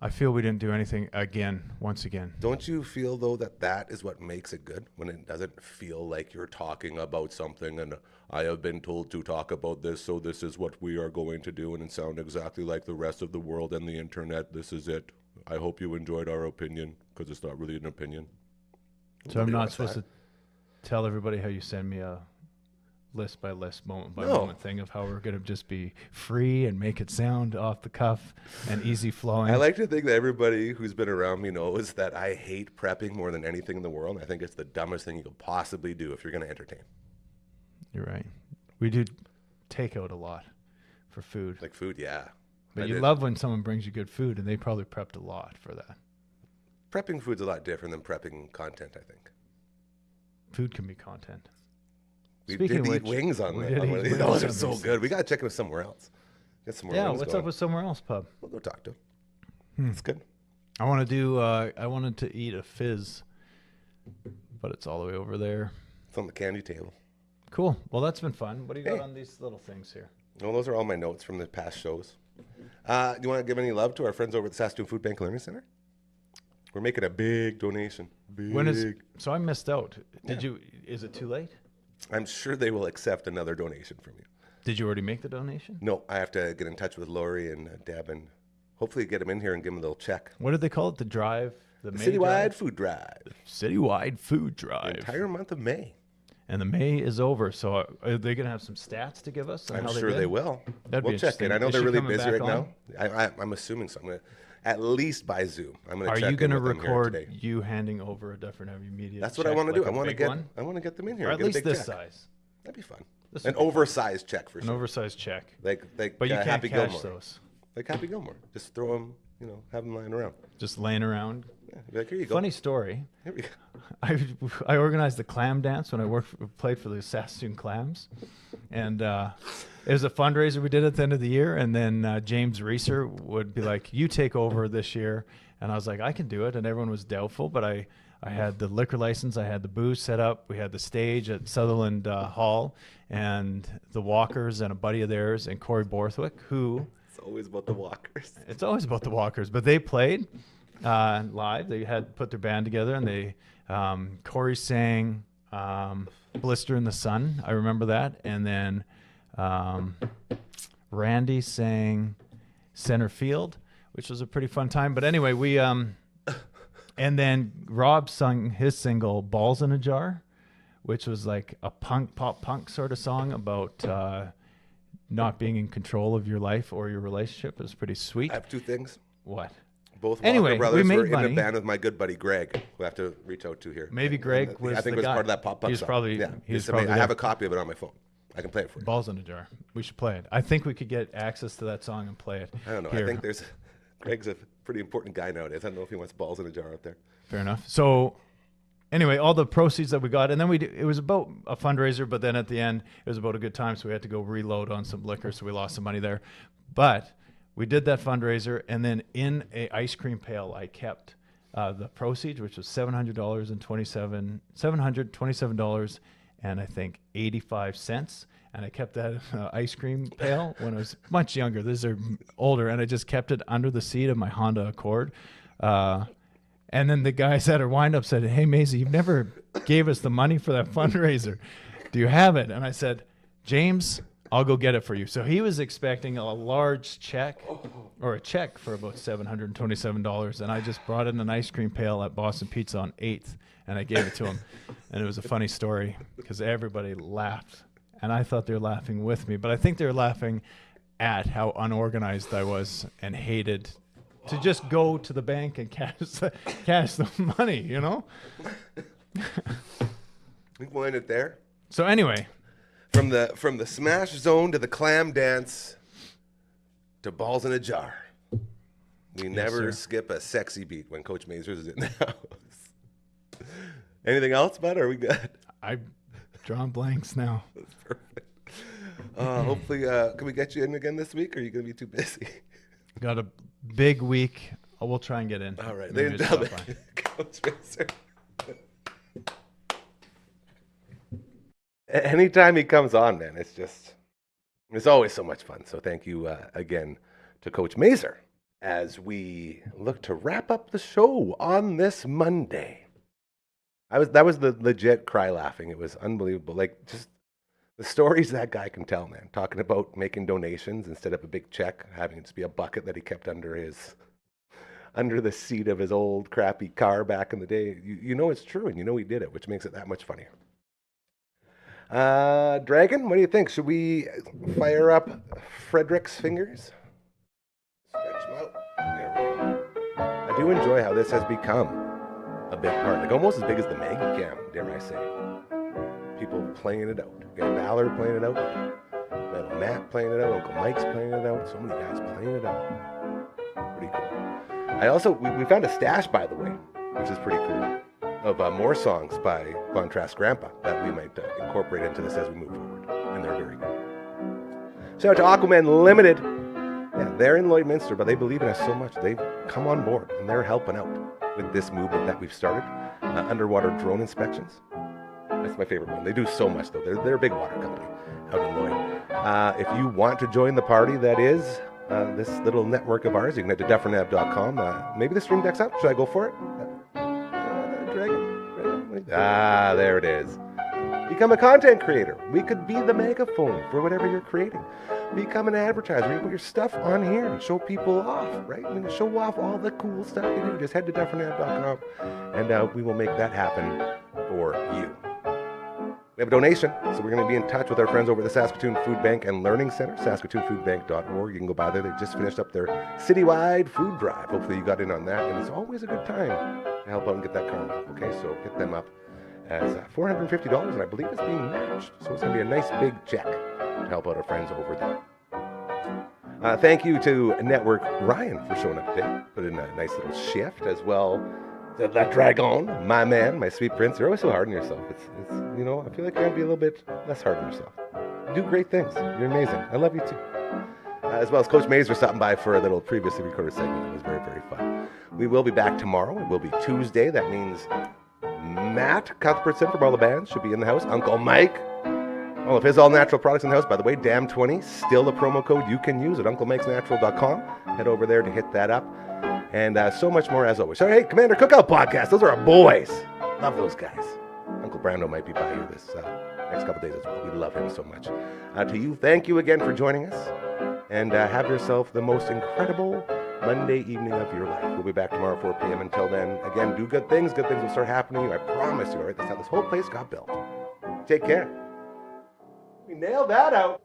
Speaker 2: I feel we didn't do anything once again.
Speaker 3: Don't you feel, though, that is what makes it good? When it doesn't feel like you're talking about something and I have been told to talk about this, so this is what we are going to do, and it sounds exactly like the rest of the world and the internet. This is it. I hope you enjoyed our opinion, because it's not really an opinion.
Speaker 2: So I'm not supposed to tell everybody how you send me a list by list, moment by
Speaker 3: No.
Speaker 2: moment thing of how we're going to just be free and make it sound off the cuff and easy flowing.
Speaker 3: I like to think that everybody who's been around me knows that I hate prepping more than anything in the world. I think it's the dumbest thing you could possibly do if you're going to entertain.
Speaker 2: You're right. We do take out a lot for food.
Speaker 3: Like food, yeah.
Speaker 2: But
Speaker 3: I
Speaker 2: you
Speaker 3: did.
Speaker 2: love when someone brings you good food, and they probably prepped a lot for that.
Speaker 3: Prepping food's a lot different than prepping content, I think.
Speaker 2: Food can be content.
Speaker 3: We
Speaker 2: Speaking
Speaker 3: did
Speaker 2: of
Speaker 3: eat
Speaker 2: which,
Speaker 3: wings on
Speaker 2: we
Speaker 3: the.
Speaker 2: did
Speaker 3: on
Speaker 2: eat
Speaker 3: one of these.
Speaker 2: wings
Speaker 3: Those are
Speaker 2: on
Speaker 3: so
Speaker 2: these.
Speaker 3: good. We got to check them somewhere else. Get some more
Speaker 2: Yeah,
Speaker 3: wings
Speaker 2: what's
Speaker 3: going.
Speaker 2: up with somewhere else, pub?
Speaker 3: We'll go talk to him. It's good.
Speaker 2: I want to do. I wanted to eat a fizz, but it's all the way over there.
Speaker 3: It's on the candy table.
Speaker 2: Cool. Well, that's been fun. What do you got
Speaker 3: Hey.
Speaker 2: on these little things here?
Speaker 3: Well, those are all my notes from the past shows. Do you want to give any love to our friends over at the Saskatoon Food Bank Learning Center? We're making a big donation. Big.
Speaker 2: When is? So I missed out. Did you? Is it too late?
Speaker 3: I'm sure they will accept another donation from you.
Speaker 2: Did you already make the donation?
Speaker 3: No, I have to get in touch with Lori and Deb and hopefully get them in here and give them a little check.
Speaker 2: What did they call it? The drive? The May
Speaker 3: Citywide
Speaker 2: drive?
Speaker 3: food drive.
Speaker 2: Citywide food
Speaker 3: The
Speaker 2: drive.
Speaker 3: entire month of May.
Speaker 2: And the May is over. So are they going to have some stats to give us? On
Speaker 3: I'm
Speaker 2: how
Speaker 3: sure
Speaker 2: did?
Speaker 3: they will.
Speaker 2: That'd be
Speaker 3: We'll check
Speaker 2: interesting.
Speaker 3: in. I know
Speaker 2: Is
Speaker 3: they're
Speaker 2: she
Speaker 3: really
Speaker 2: coming
Speaker 3: busy
Speaker 2: back
Speaker 3: right
Speaker 2: on?
Speaker 3: now. I'm assuming so. I'm going to at least by Zoom. I'm going to
Speaker 2: Are
Speaker 3: check
Speaker 2: you going to
Speaker 3: in with them here
Speaker 2: record
Speaker 3: today.
Speaker 2: you handing over a Dufferin Avenue Media?
Speaker 3: That's what I
Speaker 2: check,
Speaker 3: want to do.
Speaker 2: like
Speaker 3: I
Speaker 2: a
Speaker 3: want to
Speaker 2: big one?
Speaker 3: get them in here.
Speaker 2: Or
Speaker 3: and
Speaker 2: at
Speaker 3: get a
Speaker 2: least
Speaker 3: big
Speaker 2: this
Speaker 3: check.
Speaker 2: size.
Speaker 3: That'd be fun.
Speaker 2: This
Speaker 3: An
Speaker 2: would be fun.
Speaker 3: oversized check for
Speaker 2: An
Speaker 3: sure.
Speaker 2: oversized check.
Speaker 3: Like
Speaker 2: But you can't
Speaker 3: Happy
Speaker 2: cash
Speaker 3: Gilmore.
Speaker 2: those.
Speaker 3: Like Happy Gilmore. Just throw them, have them lying around.
Speaker 2: Just laying around.
Speaker 3: Yeah, be like, here you go.
Speaker 2: Funny story.
Speaker 3: Here we go.
Speaker 2: I organized the clam dance when I played for the Saskatoon Clams, and it was a fundraiser we did at the end of the year. And then James Reeser would be like, "You take over this year," and I was like, "I can do it." And everyone was doubtful, but I had the liquor license, I had the booze set up, we had the stage at Sutherland Hall, and the Walkers and a buddy of theirs and Corey Borthwick, who
Speaker 3: It's always about the walkers.
Speaker 2: it's always about the Walkers, but they played live. They had put their band together, and they Corey sang "Blister in the Sun." I remember that, and then Randy sang "Center Field," which was a pretty fun time. But anyway, we and then Rob sung his single "Balls in a Jar," which was like a pop punk sort of song about not being in control of your life or your relationship. It was pretty sweet.
Speaker 3: I have two things.
Speaker 2: What?
Speaker 3: Both Walker
Speaker 2: Anyway, we
Speaker 3: brothers
Speaker 2: made
Speaker 3: were in
Speaker 2: money.
Speaker 3: the band with my good buddy Greg, who I have to reach out to here.
Speaker 2: Maybe Greg
Speaker 3: And
Speaker 2: was
Speaker 3: I think
Speaker 2: the
Speaker 3: was
Speaker 2: guy.
Speaker 3: part of that pop-up
Speaker 2: He was
Speaker 3: song.
Speaker 2: probably-
Speaker 3: yeah.
Speaker 2: he was
Speaker 3: It's amazing.
Speaker 2: probably
Speaker 3: I have
Speaker 2: there.
Speaker 3: a copy of it on my phone. I can play it for you.
Speaker 2: Balls in a Jar. We should play it. I think we could get access to that song and play it.
Speaker 3: I don't know.
Speaker 2: Here.
Speaker 3: I think Greg's a pretty important guy nowadays. I don't know if he wants balls in a jar out there.
Speaker 2: Fair enough. So anyway, all the proceeds that we got, and then it was about a fundraiser, but then at the end, it was about a good time, so we had to go reload on some liquor, so we lost some money there. But we did that fundraiser, and then in a ice cream pail, I kept the proceeds, which was $727 and I think 85 cents. And I kept that ice cream pail when I was much younger. These are older, and I just kept it under the seat of my Honda Accord. And then the guys at our wind-up said, "Hey, Maisie, you've never gave us the money for that fundraiser. Do you have it?" And I said, "James, I'll go get it for you." So he was expecting a large check, or a check for about $727, and I just brought in an ice cream pail at Boston Pizza on 8th, and I gave it to him. And it was a funny story because everybody laughed, and I thought they were laughing with me, but I think they were laughing at how unorganized I was and hated to just go to the bank and cash the money,
Speaker 3: I think we'll end it there.
Speaker 2: So anyway,
Speaker 3: From the smash zone to the clam dance to balls in a jar. We never
Speaker 2: sir.
Speaker 3: skip a sexy beat when Coach Mazers is in the house. Anything else, bud? Are we good?
Speaker 2: I Drawing blanks now.
Speaker 3: That's perfect. Hopefully, can we get you in again this week, or are you going to be too busy?
Speaker 2: Got a big week. Oh, we'll try and get in.
Speaker 3: All right.
Speaker 2: Maybe
Speaker 3: Ladies and gentlemen, Coach Mazer. Anytime he comes on, man, it's always so much fun. So thank you again to Coach Mazer as we look to wrap up the show on this Monday. That was the legit cry laughing. It was unbelievable. Like, just the stories that guy can tell, man. Talking about making donations instead of a big check, having it just be a bucket that he kept under the seat of his old crappy car back in the day. You know it's true, and you know he did it, which makes it that much funnier. Dragon, what do you think? Should we fire up Frederick's fingers? Stretch them out. There we go. I do enjoy how this has become a big part, like almost as big as the Maggie cam, dare I say. People playing it out. We got Ballard playing it out. Little Matt playing it out. Uncle Mike's playing it out. So many guys playing it out. Pretty cool. We found a stash, by the way, which is pretty cool, of more songs by Von Trask's grandpa that we might incorporate into this as we move forward. And they're very good. Shout out to Aquaman Limited. Yeah, they're in Lloydminster, but they believe in us so much. They've come on board, and they're helping out with this movement that we've started. Underwater drone inspections. That's my favorite one. They do so much, though. They're a big water company out in Lloyd. If you want to join the party that is this little network of ours, you can head to dufferinave.com. Maybe the stream deck's up. Should I go for it? Dragon? There it is. Become a content creator. We could be the megaphone for whatever you're creating. Become an advertiser. You can put your stuff on here and show people off, right? I mean, show off all the cool stuff you do. Just head to dufferinave.com and we will make that happen for you. We have a donation, so we're going to be in touch with our friends over at the Saskatoon Food Bank and Learning Center, saskatoonfoodbank.org. You can go by there. They just finished up their citywide food drive. Hopefully you got in on that, and it's always a good time to help out and get that karma, okay? So hit them up as $450, and I believe it's being matched. So it's going to be a nice big check to help out our friends over there. Thank you to Network Ryan for showing up today. Put in a nice little shift as well. That Dragon, my man, my sweet prince. You're always so hard on yourself. It's I feel like you're going to be a little bit less hard on yourself. You do great things. You're amazing. I love you too. As well as Coach Mazer stopping by for a little previously recorded segment. It was very, very fun. We will be back tomorrow. It will be Tuesday. That means Matt Cuthbertson from all the bands should be in the house. Uncle Mike. All of his all-natural products in the house. By the way, DAM20, still the promo code you can use at UncleMike'sNatural.com. Head over there to hit that up. And so much more as always. So, hey, Commander Cookout Podcast. Those are our boys. Love those guys. Uncle Brando might be by here this next couple days as well. We love him so much. To you, thank you again for joining us. And have yourself the most incredible Monday evening of your life. We'll be back tomorrow at 4 p.m. Until then, again, do good things. Good things will start happening to you. I promise you, all right? That's how this whole place got built. Take care. We nailed that out.